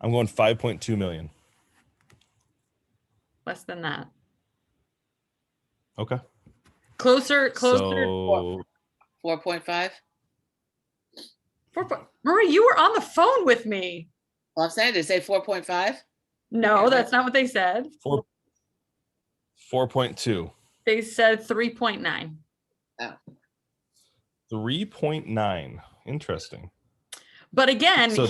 I'm going 5.2 million. Less than that. Okay. Closer. So 4.5. Marie, you were on the phone with me. Well, I'm saying, did they say 4.5? No, that's not what they said. 4.2. They said 3.9. Oh. 3.9. Interesting. But again, So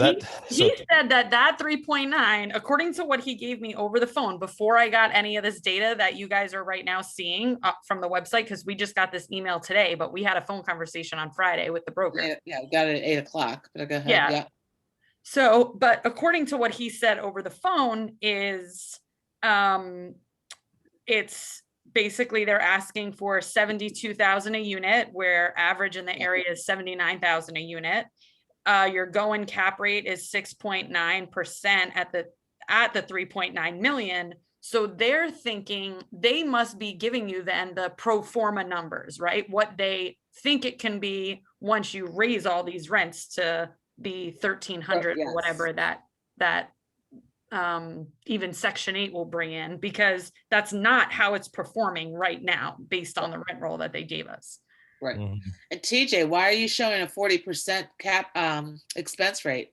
he said that 3.9, according to what he gave me over the phone before I got any of this data that you guys are right now seeing from the website, because we just got this email today, but we had a phone conversation on Friday with the broker. Yeah, got it at 8 o'clock. But go ahead. Yeah. So, but according to what he said over the phone is, it's basically they're asking for 72,000 a unit, where average in the area is 79,000 a unit. Your going cap rate is 6.9% at the 3.9 million. So they're thinking they must be giving you then the pro forma numbers, right? What they think it can be once you raise all these rents to be 1,300 or whatever that even Section 8 will bring in, because that's not how it's performing right now based on the rent roll that they gave us. Right. Mm-hmm. And TJ, why are you showing a 40% cap expense rate?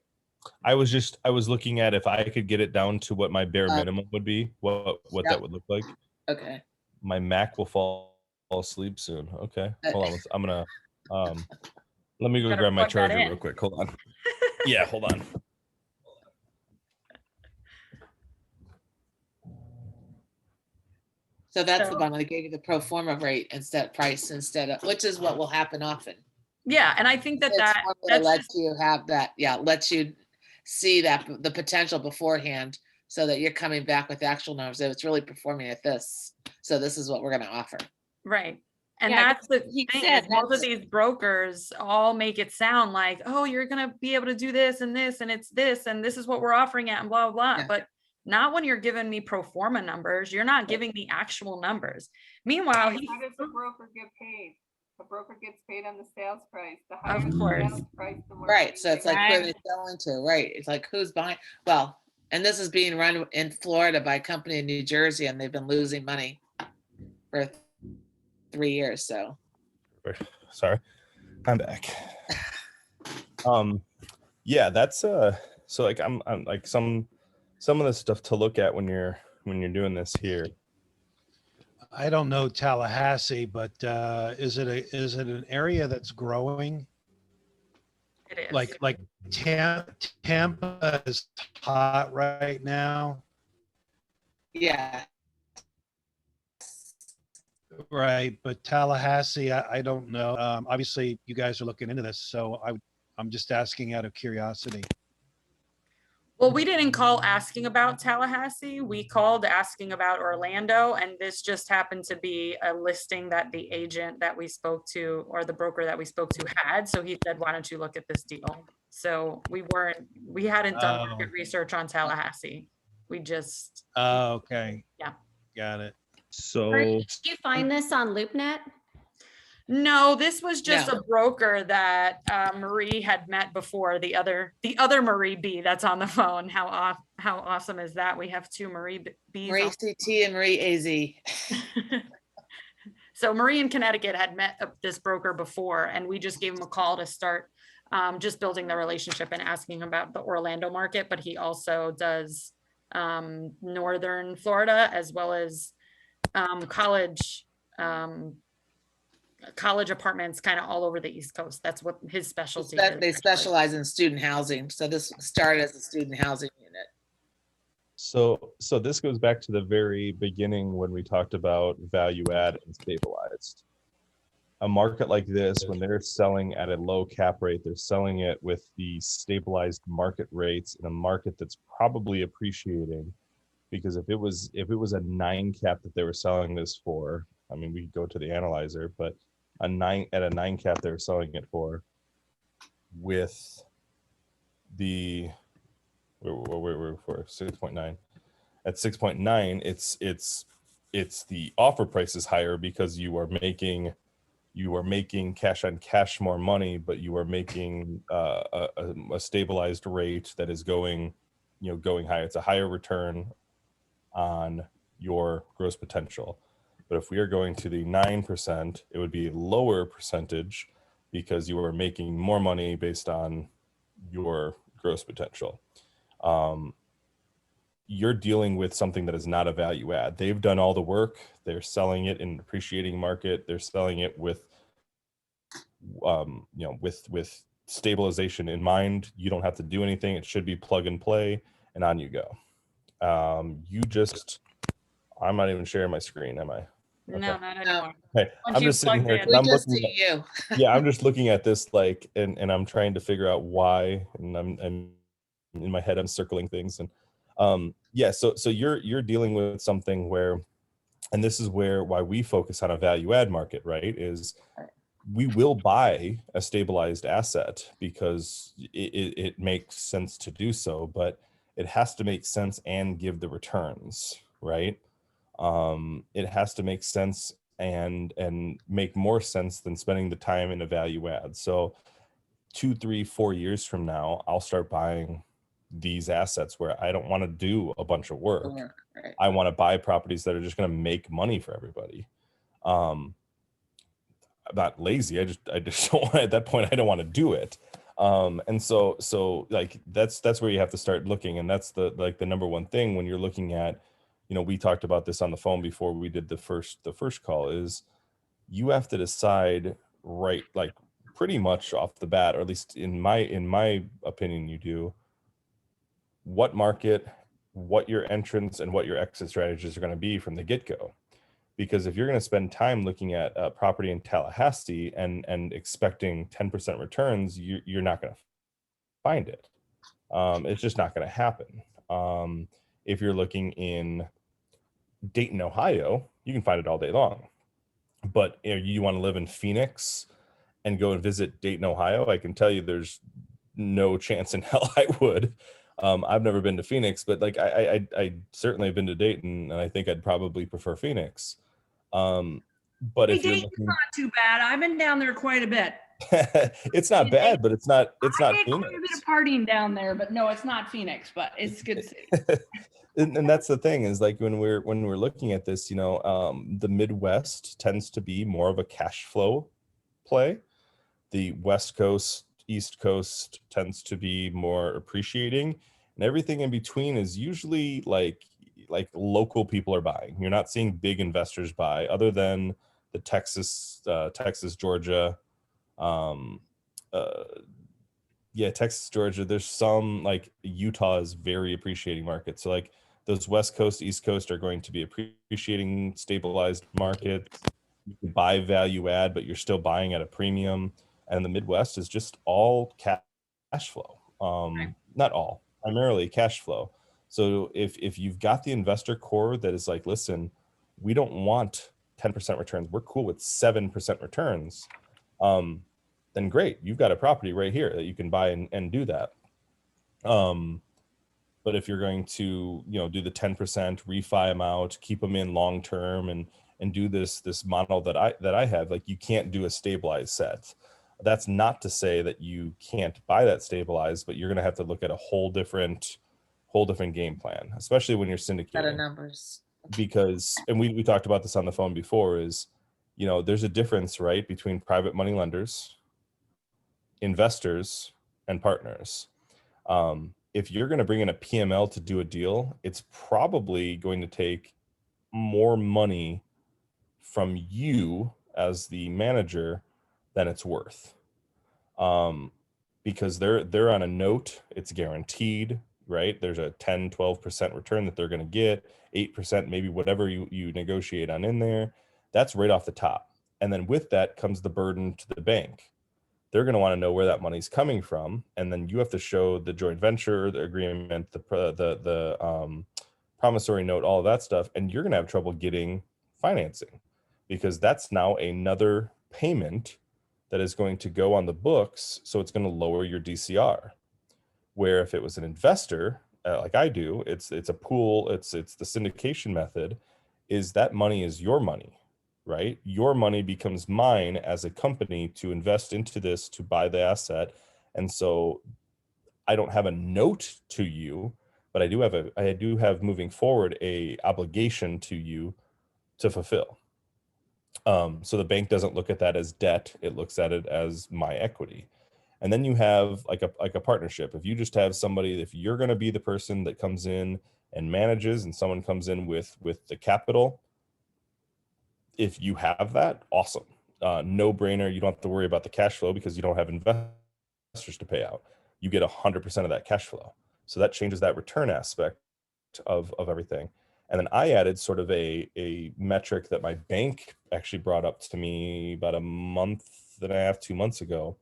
I was looking at if I could get it down to what my bare minimum would be, what that would look like. Okay. My Mac will fall asleep soon. Okay, hold on. I'm gonna let me go grab my charger real quick. Hold on. Yeah, hold on. So that's the bottom. They gave you the pro forma rate instead price instead of, which is what will happen often. Yeah, and I think that lets you have that. Yeah, lets you see that the potential beforehand, so that you're coming back with actual numbers. So it's really performing at this. So this is what we're going to offer. Right. And that's the thing, is most of these brokers all make it sound like, oh, you're going to be able to do this and this, and it's this, and this is what we're offering at, and blah, blah, blah. But not when you're giving me pro forma numbers. You're not giving me actual numbers. Meanwhile, how does the broker get paid? The broker gets paid on the sales price. The higher the sales price, the more. Right. So it's like who are they selling to? Right. It's like who's buying. Well, and this is being run in Florida by a company in New Jersey, and they've been losing money for 3 years. So sorry, I'm back. Yeah, that's so like I'm like some of the stuff to look at when you're doing this here. I don't know Tallahassee, but is it an area that's growing? It is. Like Tampa is hot right now. Yeah. Right, but Tallahassee, I don't know. Obviously, you guys are looking into this, so I'm just asking out of curiosity. Well, we didn't call asking about Tallahassee. We called asking about Orlando, and this just happened to be a listing that the agent that we spoke to, or the broker that we spoke to, had. So he said, why don't you look at this deal? So we hadn't done market research on Tallahassee. We just. Oh, okay. Yeah. Got it. So Did you find this on LoopNet? No, this was just a broker that Marie had met before. The other Marie B that's on the phone. How awesome is that? We have two Marie B's. Marie CT and Marie AZ. So Marie in Connecticut had met this broker before, and we just gave him a call to start just building the relationship and asking about the Orlando market. But he also does Northern Florida, as well as college apartments kind of all over the East Coast. That's what his specialty is. They specialize in student housing. So this started as a student housing unit. So this goes back to the very beginning when we talked about value add and stabilized. A market like this, when they're selling at a low cap rate, they're selling it with the stabilized market rates in a market that's probably appreciating. Because if it was a 9 cap that they were selling this for, I mean, we could go to the analyzer, but a 9 cap they were selling it for, with the we're for 6.9. At 6.9, it's the offer price is higher because you are making cash on cash more money, but you are making a stabilized rate that is going higher. It's a higher return on your gross potential. But if we are going to the 9%, it would be a lower percentage because you are making more money based on your gross potential. You're dealing with something that is not a value add. They've done all the work. They're selling it in an appreciating market. They're selling it with, with stabilization in mind. You don't have to do anything. It should be plug and play, and on you go. I'm not even sharing my screen, am I? Okay. No, not anymore. Hey, I'm just sitting here. We just see you. Yeah, I'm just looking at this and I'm trying to figure out why, and I'm in my head I'm circling things, and so you're dealing with something where, and this is why we focus on a value add market, right? Is we will buy a stabilized asset because it makes sense to do so, but it has to make sense and give the returns, right? It has to make sense and make more sense than spending the time in a value add. So 2, 3, 4 years from now, I'll start buying these assets where I don't want to do a bunch of work. Right. I want to buy properties that are just going to make money for everybody. I'm not lazy. I just don't want, at that point, I don't want to do it. And so like, that's where you have to start looking. And that's the number one thing when you're looking at, we talked about this on the phone before we did the first call, is you have to decide, right, like pretty much off the bat, or at least in my opinion, you do, what market, what your entrance and what your exit strategies are going to be from the get-go. Because if you're going to spend time looking at a property in Tallahassee and expecting 10% returns, you're not going to find it. It's just not going to happen. If you're looking in Dayton, Ohio, you can find it all day long. But you want to live in Phoenix and go and visit Dayton, Ohio, I can tell you there's no chance in hell I would. I've never been to Phoenix, but like I certainly have been to Dayton, and I think I'd probably prefer Phoenix. But if you're Dayton's looking, not too bad. I've been down there quite a bit. it's not bad, but it's not I did Phoenix. quite a bit of partying down there, but no, it's not Phoenix, but it's a good city. And that's the thing, is like when we're looking at this, the Midwest tends to be more of a cash flow play. The West Coast, East Coast tends to be more appreciating, and everything in between is usually like local people are buying. You're not seeing big investors buy, other than the Texas, Georgia, Texas, Georgia. There's some, like Utah is very appreciating market. So like those West Coast, East Coast are going to be appreciating, stabilized markets. You can buy value add, but you're still buying at a premium. And the Midwest is just all cash flow. Not all, primarily cash flow. So if you've got the investor core that is like, listen, we don't want 10% returns, we're cool with 7% returns, then great, you've got a property right here that you can buy and do that. But if you're going to, do the 10%, refi them out, keep them in long term, and do this model that I have, like, you can't do a stabilized set. That's not to say that you can't buy that stabilized, but you're going to have to look at a whole different game plan, especially when you're syndicating. Better numbers. Because, and we talked about this on the phone before, is, there's a difference, right, between private money lenders, investors, and partners. If you're going to bring in a PML to do a deal, it's probably going to take more money from you as the manager than it's worth. Because they're on a note, it's guaranteed, right? There's a 10, 12% return that they're going to get, 8%, maybe whatever you negotiate on in there. That's right off the top. And then with that comes the burden to the bank. They're going to want to know where that money's coming from. And then you have to show the joint venture, the agreement, the promissory note, all of that stuff. And you're going to have trouble getting financing, because that's now another payment that is going to go on the books. So it's going to lower your DCR. Where if it was an investor, like I do, it's a pool, it's the syndication method, is that money is your money, right? Your money becomes mine as a company to invest into this, to buy the asset. And so I don't have a note to you, but I do have moving forward a obligation to you to fulfill. So the bank doesn't look at that as debt, it looks at it as my equity. And then you have like a partnership. If you just have somebody, if you're going to be the person that comes in and manages, and someone comes in with the capital, if you have that, awesome. No brainer. You don't have to worry about the cash flow because you don't have investors to pay out. You get 100% of that cash flow. So that changes that return aspect of everything. And then I added sort of a metric that my bank actually brought up to me about a month and a half, 2 months ago.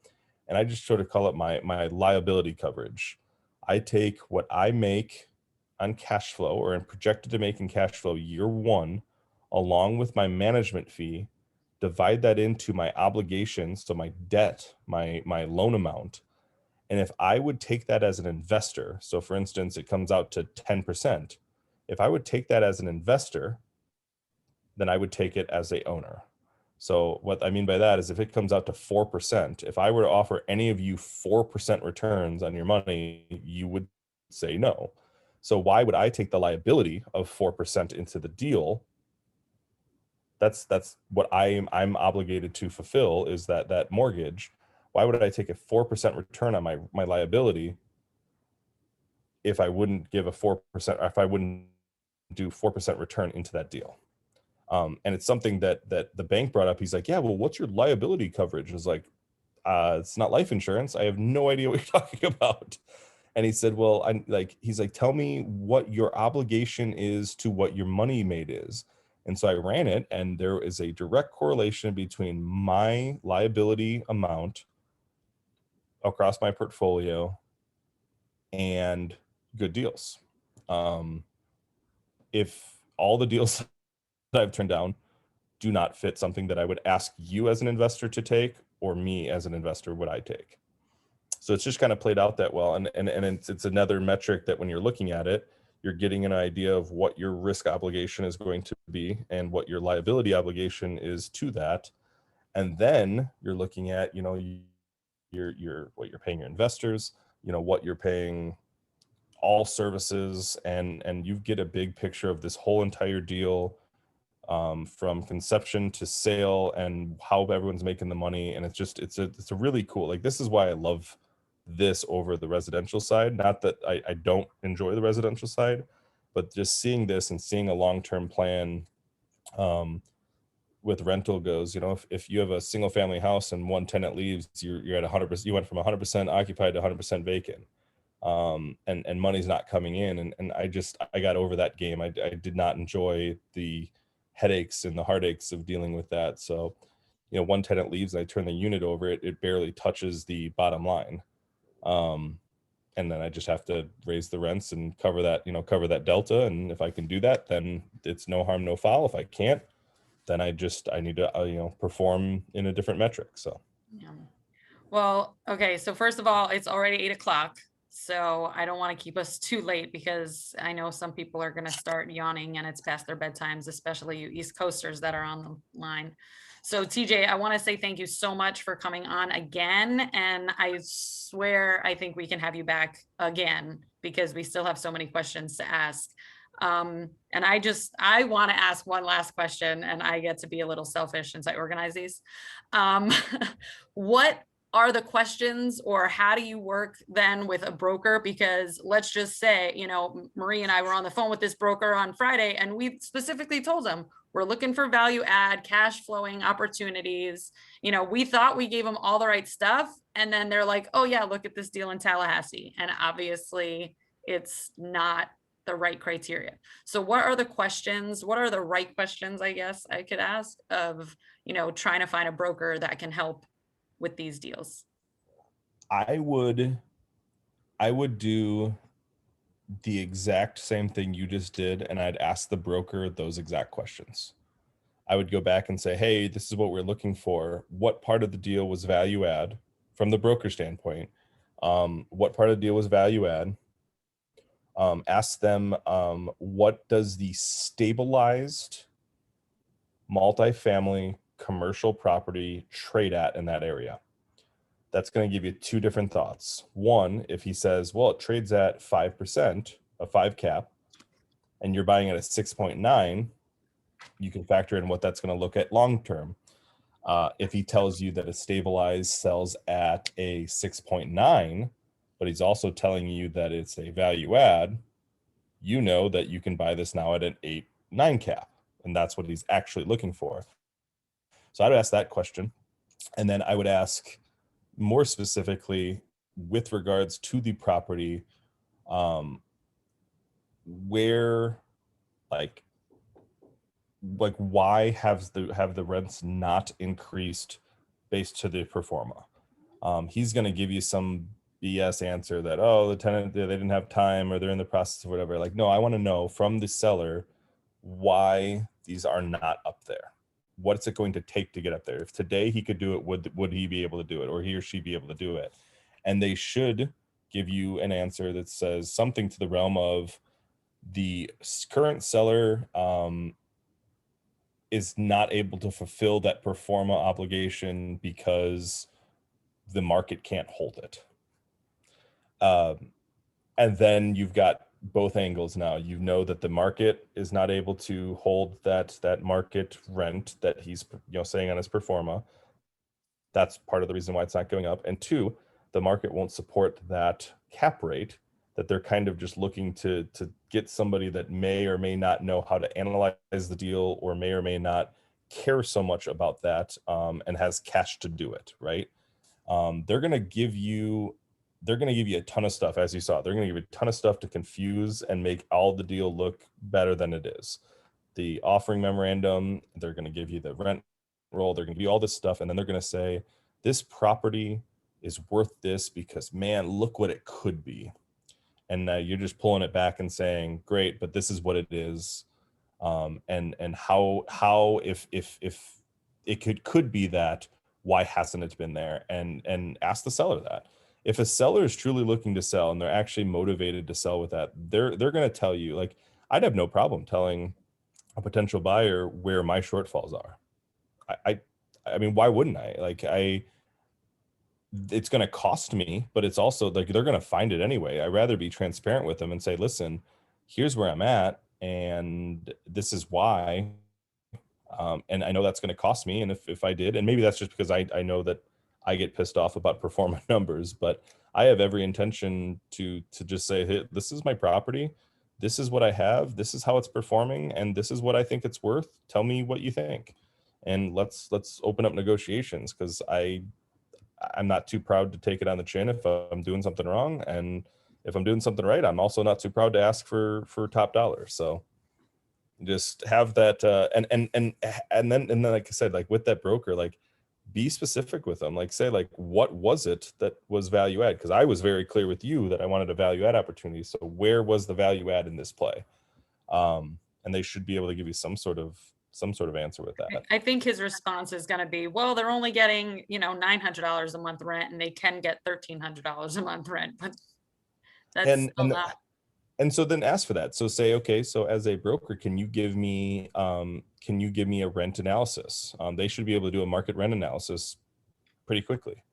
And I just sort of call it my liability coverage. I take what I make on cash flow, or am projected to make in cash flow year one, along with my management fee, divide that into my obligations, so my debt, my loan amount. And if I would take that as an investor, so for instance, it comes out to 10%. If I would take that as an investor, then I would take it as a owner. So what I mean by that is if it comes out to 4%, if I were to offer any of you 4% returns on your money, you would say no. So why would I take the liability of 4% into the deal? That's what I'm obligated to fulfill, is that mortgage. Why would I take a 4% return on my liability if I wouldn't give a 4%, if I wouldn't do 4% return into that deal? And it's something that the bank brought up. He's like, yeah, well, what's your liability coverage? I was like, it's not life insurance. I have no idea what you're talking about. And he said, well, he's like, tell me what your obligation is to what your money made is. And so I ran it, and there is a direct correlation between my liability amount across my portfolio and good deals. If all the deals that I've turned down do not fit something that I would ask you as an investor to take, or me as an investor would I take. So it's just kind of played out that well. And it's another metric that when you're looking at it, you're getting an idea of what your risk obligation is going to be and what your liability obligation is to that. And then you're looking at, you know, what you're paying your investors, you know, what you're paying all services, and you get a big picture of this whole entire deal, from conception to sale, and how everyone's making the money. And it's a really cool, like, this is why I love this over the residential side. Not that I don't enjoy the residential side, but just seeing this and seeing a long-term plan with rental goes, you know, if you have a single family house and one tenant leaves, you're at 100%, you went from 100% occupied to 100% vacant. And money's not coming in. And I got over that game. I did not enjoy the headaches and the heartaches of dealing with that. So, you know, one tenant leaves and I turn the unit over, it barely touches the bottom line. And then I just have to raise the rents and cover that delta. And if I can do that, then it's no harm, no foul. If I can't, then I need to, perform in a different metric. So. Yeah. Well, okay. So first of all, it's already 8:00. So I don't want to keep us too late, because I know some people are going to start yawning and it's past their bedtimes, especially you East Coasters that are on the line. So TJ, I want to say thank you so much for coming on again. And I swear, I think we can have you back again, because we still have so many questions to ask. And I want to ask one last question, and I get to be a little selfish since I organize these. What are the questions, or how do you work then with a broker? Because let's just say, you know, Marie and I were on the phone with this broker on Friday, and we specifically told them we're looking for value add, cash flowing opportunities. You know, we thought we gave them all the right stuff. And then they're like, oh yeah, look at this deal in Tallahassee. And obviously it's not the right criteria. So what are the questions? What are the right questions, I guess I could ask, of, you know, trying to find a broker that can help with these deals? I would do the exact same thing you just did, and I'd ask the broker those exact questions. I would go back and say, hey, this is what we're looking for. What part of the deal was value add from the broker standpoint? What part of the deal was value add? Ask them, what does the stabilized multifamily commercial property trade at in that area? That's going to give you two different thoughts. One, if he says, well, it trades at 5%, a 5 cap, and you're buying at a 6.9, you can factor in what that's going to look at long term. If he tells you that a stabilized sells at a 6.9, but he's also telling you that it's a value add, you know that you can buy this now at an 8.9 cap, and that's what he's actually looking for. So I'd ask that question. And then I would ask more specifically with regards to the property, where, like why have the rents not increased based to the pro forma? He's going to give you some BS answer that, oh, the tenant, they didn't have time, or they're in the process or whatever. Like, no, I want to know from the seller why these are not up there. What's it going to take to get up there? If today he could do it, would he be able to do it, or he or she be able to do it? And they should give you an answer that says something to the realm of, the current seller is not able to fulfill that pro forma obligation because the market can't hold it. And then you've got both angles now. You know that the market is not able to hold that market rent that he's saying on his pro forma. That's part of the reason why it's not going up. And two, the market won't support that cap rate, that they're kind of just looking to get somebody that may or may not know how to analyze the deal, or may not care so much about that, and has cash to do it, right? They're going to give you a ton of stuff, as you saw. They're going to give you a ton of stuff to confuse and make all the deal look better than it is. The offering memorandum, they're going to give you the rent roll, they're going to give you all this stuff, and then they're going to say, this property is worth this because, man, look what it could be. And you're just pulling it back and saying, great, but this is what it is. And how if it could be that, why hasn't it been there? And ask the seller that. If a seller is truly looking to sell and they're actually motivated to sell with that, they're going to tell you, like, I'd have no problem telling a potential buyer where my shortfalls are. I mean, why wouldn't I? Like, it's going to cost me, but it's also like, they're going to find it anyway. I'd rather be transparent with them and say, listen, here's where I'm at, and this is why. And I know that's going to cost me. And if I did, and maybe that's just because I know that I get pissed off about pro forma numbers, but I have every intention to just say, hey, this is my property. This is what I have. This is how it's performing. And this is what I think it's worth. Tell me what you think. And let's open up negotiations, because I'm not too proud to take it on the chin if I'm doing something wrong. And if I'm doing something right, I'm also not too proud to ask for top dollar. So just have that, and then like I said, like with that broker, like, be specific with them. Like, say, like, what was it that was value add? Because I was very clear with you that I wanted a value add opportunity. So where was the value add in this play? And they should be able to give you some sort of answer with that. I think his response is going to be, well, they're only getting, $900 a month rent, and they can get $1,300 a month rent, but that's still not. And so then ask for that. So say, okay, so as a broker, can you give me a rent analysis? They should be able to do a market rent analysis pretty quickly.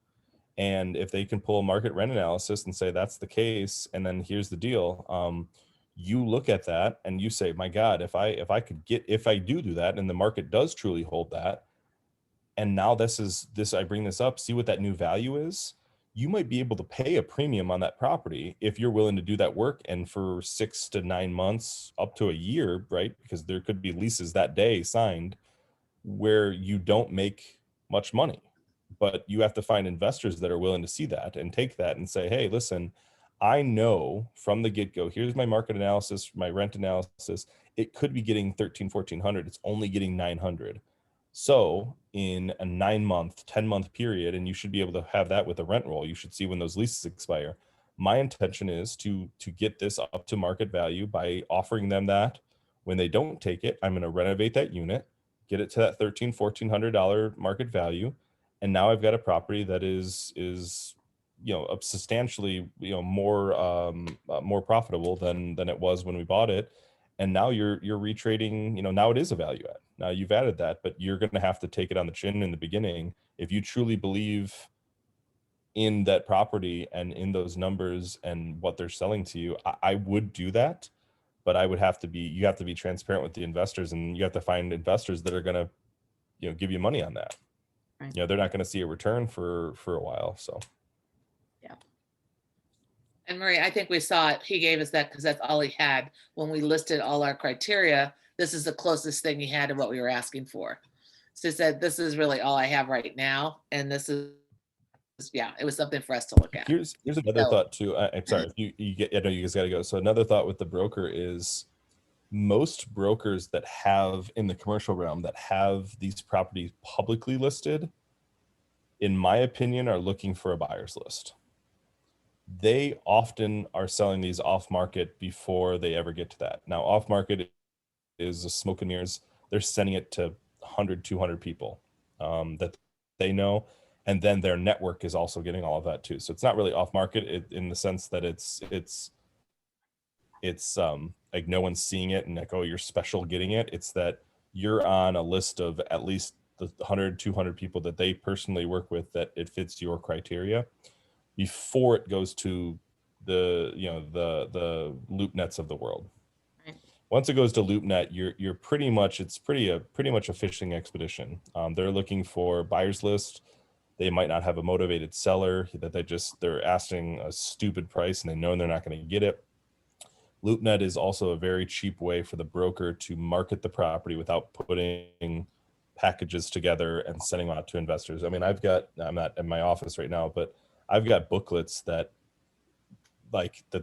And if they can pull a market rent analysis and say that's the case, and then here's the deal, you look at that and you say, my God, if I do that, and the market does truly hold that, and now I bring this up, see what that new value is. You might be able to pay a premium on that property if you're willing to do that work, and for 6 to 9 months, up to a year, right? Because there could be leases that day signed where you don't make much money, but you have to find investors that are willing to see that and take that and say, hey, listen, I know from the get-go, here's my market analysis, my rent analysis. It could be getting 1,400, it's only getting 900. So in a 9-month, 10-month period, and you should be able to have that with a rent roll, you should see when those leases expire. My intention is to get this up to market value by offering them that. When they don't take it, I'm going to renovate that unit, get it to that $1,300, $1,400 market value. And now I've got a property that is substantially, more profitable than it was when we bought it. And now you're retrading, now it is a value add. Now you've added that, but you're going to have to take it on the chin in the beginning. If you truly believe in that property and in those numbers and what they're selling to you, I would do that, but you have to be transparent with the investors, and you have to find investors that are going to, give you money on that. Right. They're not going to see a return for a while. So. Yeah. And Marie, I think we saw it. He gave us that because that's all he had when we listed all our criteria. This is the closest thing he had to what we were asking for. So he said, this is really all I have right now. And this is, it was something for us to look at. Here's another thought too. I'm sorry, I know you guys got to go. So another thought with the broker is, most brokers that have in the commercial realm that have these properties publicly listed, in my opinion, are looking for a buyer's list. They often are selling these off market before they ever get to that. Now, off market is a smoke and mirrors. They're sending it to 100, 200 people that they know. And then their network is also getting all of that too. So it's not really off market in the sense that it's like no one's seeing it and like, oh, you're special getting it. It's that you're on a list of at least the 100, 200 people that they personally work with that it fits your criteria before it goes to the LoopNets of the world. Right. Once it goes to LoopNet, you're pretty much pretty much a fishing expedition. They're looking for buyers list. They might not have a motivated seller that they're asking a stupid price and they know they're not going to get it. LoopNet is also a very cheap way for the broker to market the property without putting packages together and sending them out to investors. I mean, I'm not in my office right now, but I've got booklets that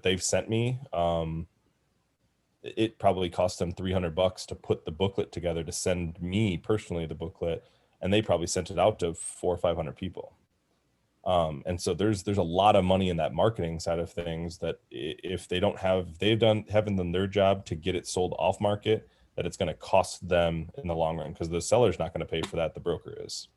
they've sent me. It probably cost them $300 to put the booklet together to send me personally the booklet, and they probably sent it out to 400 or 500 people. And so there's a lot of money in that marketing side of things that if haven't done their job to get it sold off market, that it's going to cost them in the long run, because the seller's not going to pay for that, the broker is.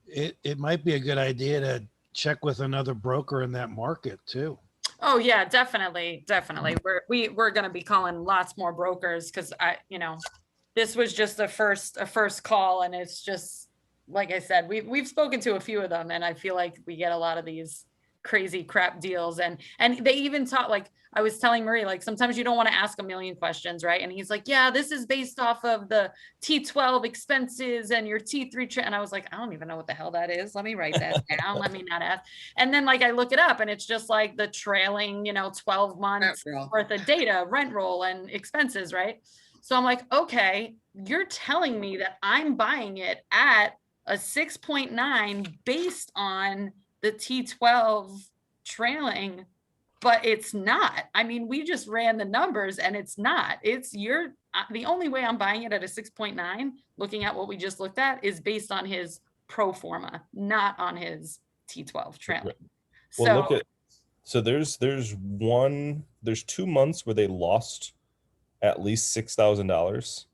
It might be a good idea to check with another broker in that market too. Oh yeah, definitely. We're going to be calling lots more brokers, because this was just a first call, and it's just, like I said, we've spoken to a few of them, and I feel like we get a lot of these crazy crap deals, and they even taught, like I was telling Marie, like sometimes you don't want to ask a million questions, right? And he's like, yeah, this is based off of the T12 expenses and your T3 and I was like, I don't even know what the hell that is. Let me write that down. Let me not ask. And then like I look it up, and it's just like the trailing 12 months worth of data, rent roll and expenses, right? So I'm like, okay, you're telling me that I'm buying it at a 6.9 based on the T12 trailing, but it's not. I mean, we just ran the numbers and it's not. The only way I'm buying it at a 6.9, looking at what we just looked at, is based on his pro forma, not on his T12 trailing. Well, there's 2 months where they lost at least $6,000.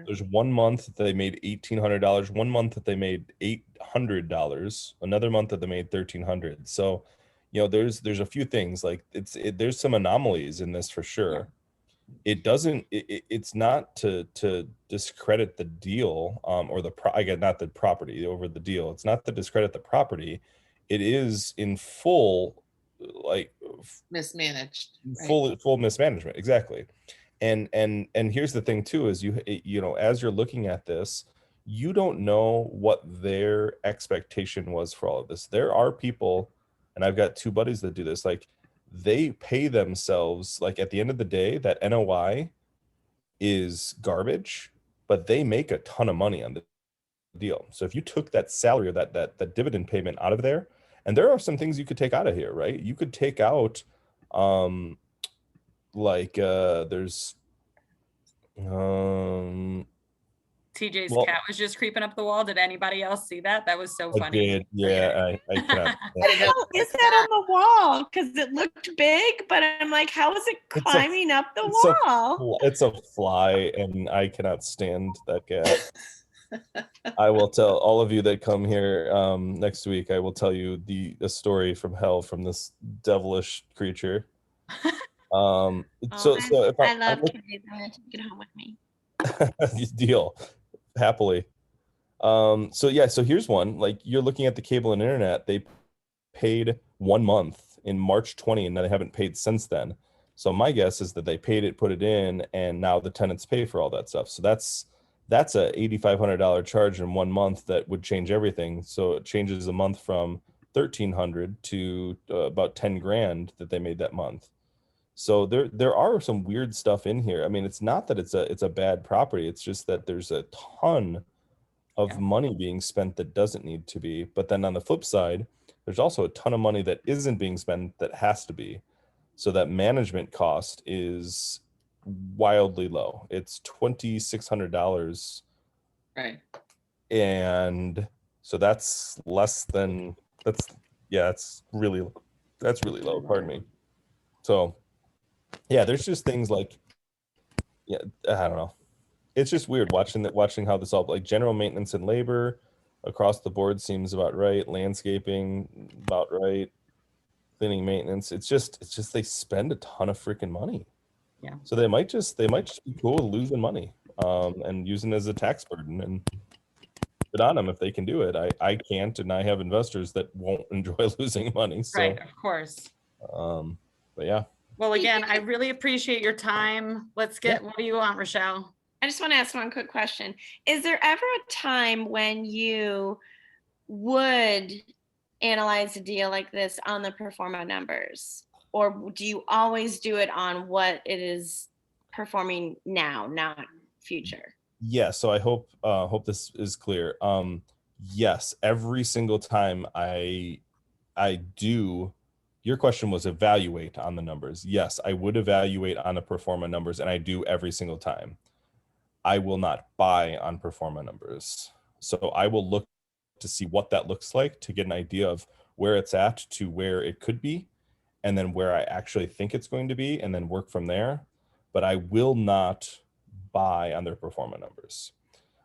There's 1 month that they made $1,800, 1 month that they made $800, another month that they made $1,300. So, there's a few things, like there's some anomalies in this for sure. Yeah. It's not to discredit the deal, or not the property over the deal. It's not to discredit the property. It is in full, like mismanaged, full mismanagement. Exactly. And here's the thing too, is as you're looking at this, you don't know what their expectation was for all of this. There are people, and I've got 2 buddies that do this, like they pay themselves, like at the end of the day, that NOI is garbage, but they make a ton of money on the deal. So if you took that salary or that dividend payment out of there, and there are some things you could take out of here, right? You could take out, there's TJ's cat was just creeping up the wall. Did anybody else see that? That was so funny. I did. Yeah, I cannot. How is that on the wall? Because it looked big, but I'm like, how is it climbing up the wall? It's a fly, and I cannot stand that cat. I will tell all of you that come here next week, I will tell you a story from hell from this devilish creature. I love kitties. I'm gonna take it home with me. Deal, happily. So here's one. Like, you're looking at the cable and internet. They paid 1 month in March 20, and they haven't paid since then. So my guess is that they paid it, put it in, and now the tenants pay for all that stuff. So that's a $8,500 charge in 1 month that would change everything. So it changes a month from $1,300 to about 10 grand that they made that month. So there are some weird stuff in here. I mean, it's not that it's a bad property. It's just that there's a ton of money being spent that doesn't need to be. But then on the flip side, there's also a ton of money that isn't being spent that has to be. So that management cost is wildly low. It's $2,600. Right. And so that's really low. Pardon me. So yeah, there's just things like, I don't know. It's just weird watching how this all, like, general maintenance and labor across the board seems about right. Landscaping about right. Cleaning, maintenance. It's just they spend a ton of freaking money. Yeah. So they might just be cool with losing money, and using it as a tax burden. And Good on them if they can do it. I can't, and I have investors that won't enjoy losing money. So, Right, of course. But yeah. Well, again, I really appreciate your time. Let's get, what do you want, Rochelle? I just want to ask one quick question. Is there ever a time when you would analyze a deal like this on the pro forma numbers? Or do you always do it on what it is performing now, not future? Yeah, so I hope this is clear. Yes, every single time I do. Your question was evaluate on the numbers. Yes, I would evaluate on the pro forma numbers, and I do every single time. I will not buy on pro forma numbers. So I will look to see what that looks like to get an idea of where it's at to where it could be, and then where I actually think it's going to be, and then work from there. But I will not buy on their pro forma numbers,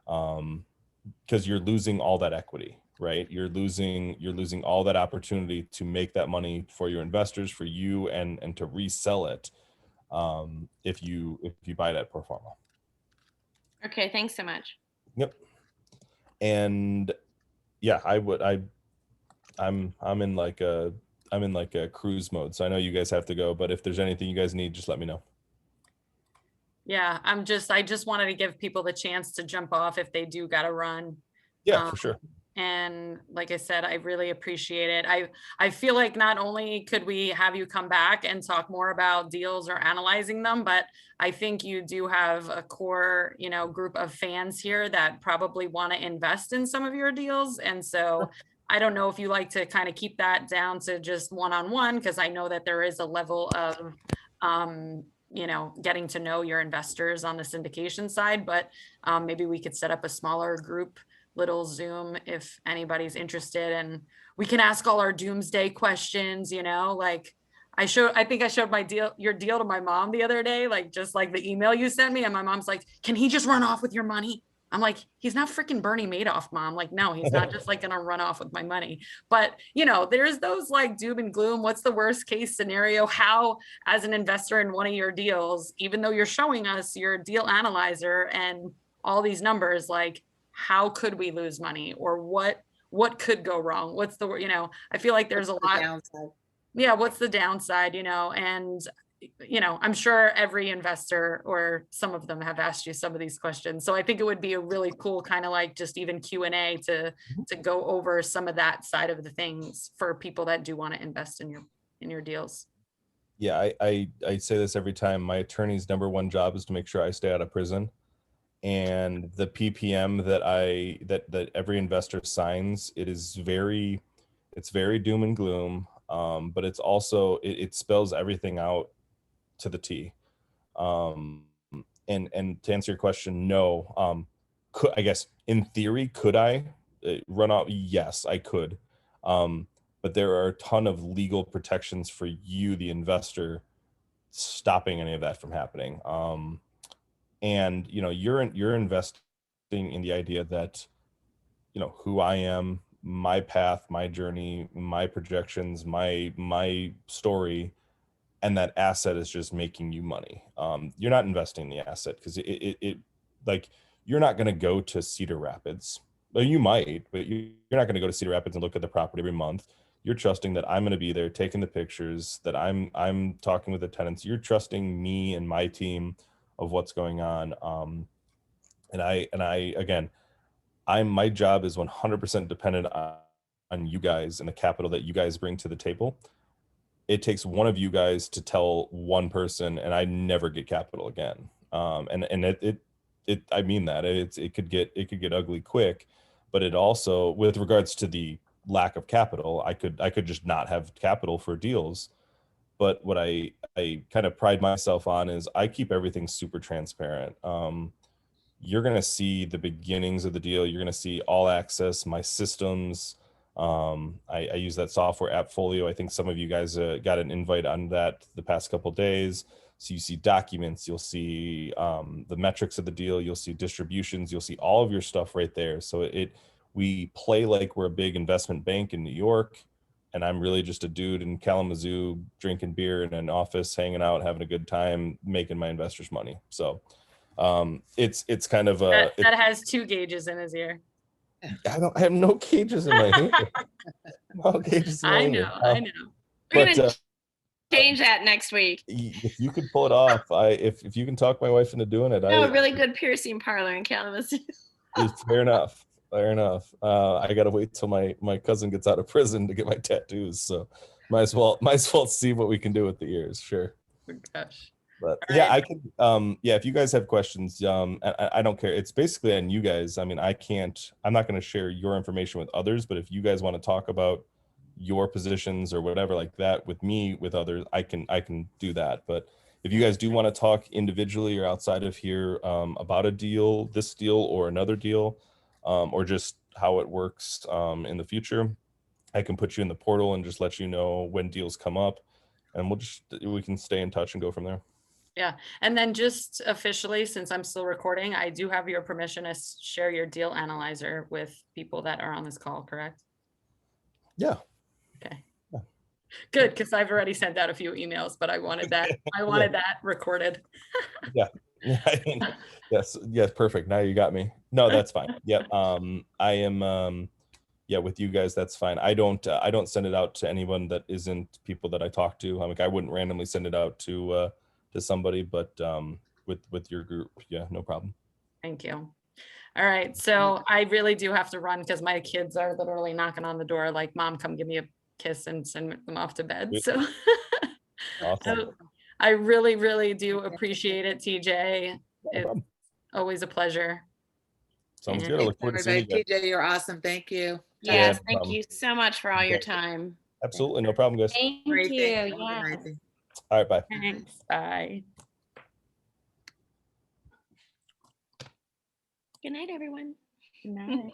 because you're losing all that equity, right? You're losing all that opportunity to make that money for your investors, for you, and to resell it, if you buy that pro forma. Okay, thanks so much. Yep. And yeah, I'm in like a cruise mode, so I know you guys have to go, but if there's anything you guys need, just let me know. Yeah, I just wanted to give people the chance to jump off if they do gotta run. Yeah, for sure. And like I said, I really appreciate it. I feel like not only could we have you come back and talk more about deals or analyzing them, but I think you do have a core, group of fans here that probably want to invest in some of your deals. And so I don't know if you like to kind of keep that down to just one-on-one, because I know that there is a level of, getting to know your investors on the syndication side, but maybe we could set up a smaller group, little Zoom, if anybody's interested, and we can ask all our doomsday questions, like I think I showed your deal to my mom the other day, like just like the email you sent me, and my mom's like, can he just run off with your money? I'm like, he's not freaking Bernie Madoff, Mom. Like, no, he's not just like gonna run off with my money. But there's those like doom and gloom. What's the worst case scenario? How, as an investor in one of your deals, even though you're showing us your deal analyzer and all these numbers, like how could we lose money, or what could go wrong? What's the, I feel like there's a lot. Downside. Yeah, what's the downside, and I'm sure every investor or some of them have asked you some of these questions. So I think it would be a really cool kind of like just even Q&A to go over some of that side of the things for people that do want to invest in your deals. Yeah, I say this every time. My attorney's number one job is to make sure I stay out of prison. And the PPM that every investor signs, it's very doom and gloom. But it's also, it spells everything out to the T. And to answer your question, no. I guess in theory, could I run out? Yes, I could. But there are a ton of legal protections for you, the investor, stopping any of that from happening. And you're investing in the idea that who I am, my path, my journey, my projections, my story, and that asset is just making you money. You're not investing in the asset, because it like, you're not going to go to Cedar Rapids. Well, you might, but you're not going to go to Cedar Rapids and look at the property every month. You're trusting that I'm going to be there taking the pictures, that I'm talking with the tenants. You're trusting me and my team of what's going on. And I again, my job is 100% dependent on you guys and the capital that you guys bring to the table. It takes one of you guys to tell one person, and I never get capital again. And I mean that it could get ugly quick, but it also, with regards to the lack of capital, I could just not have capital for deals. But what I kind of pride myself on is I keep everything super transparent. You're going to see the beginnings of the deal. You're going to see all access, my systems. I use that software AppFolio. I think some of you guys got an invite on that the past couple of days. So you see documents, you'll see the metrics of the deal, you'll see distributions, you'll see all of your stuff right there. So we play like we're a big investment bank in New York, and I'm really just a dude in Kalamazoo drinking beer in an office, hanging out, having a good time, making my investors money. So it's kind of that has 2 gauges in his ear. I have no cages in my hair. No cages in my I hair. know, I know. We're But gonna change that next week. if you could pull it off, if you can talk my wife into doing it, No, a really good piercing parlor in Kalamazoo. it's fair enough. Fair enough. I gotta wait till my cousin gets out of prison to get my tattoos. So might as well see what we can do with the ears. Sure. Oh, gosh. But All yeah, right. I can. Yeah, if you guys have questions, I don't care. It's basically on you guys. I mean, I'm not going to share your information with others. But if you guys want to talk about your positions or whatever like that with me, with others, I can do that. But if you guys do want to talk individually or outside of here about a deal, this deal or another deal, or just how it works in the future, I can put you in the portal and just let you know when deals come up, and we can stay in touch and go from there. Yeah, and then just officially, since I'm still recording, I do have your permission to share your deal analyzer with people that are on this call, correct? Yeah. Okay. Yeah. Good, because I've already sent out a few emails, but I wanted that that recorded. Yeah. Yes. Yes. Perfect. Now you got me. No, that's fine. Yep. I am. Yeah, with you guys, that's fine. I don't send it out to anyone that isn't people that I talk to. I mean, I wouldn't randomly send it out to somebody, but with your group, yeah, no problem. Thank you. All right, so I really do have to run because my kids are literally knocking on the door like, Mom, come give me a kiss and send them off to bed. So Awesome. I really, really do appreciate it, TJ. No It's problem. always a pleasure. Sounds And good. I look forward to seeing Everybody, you guys. TJ, you're awesome. Thank you. Yes, no thank problem. you so much for all your Okay. time. Absolutely, no problem, guys. Thank Great, you. thank you. Yeah. Good night. All right, bye. Thanks, bye. Good night, everyone. Good night.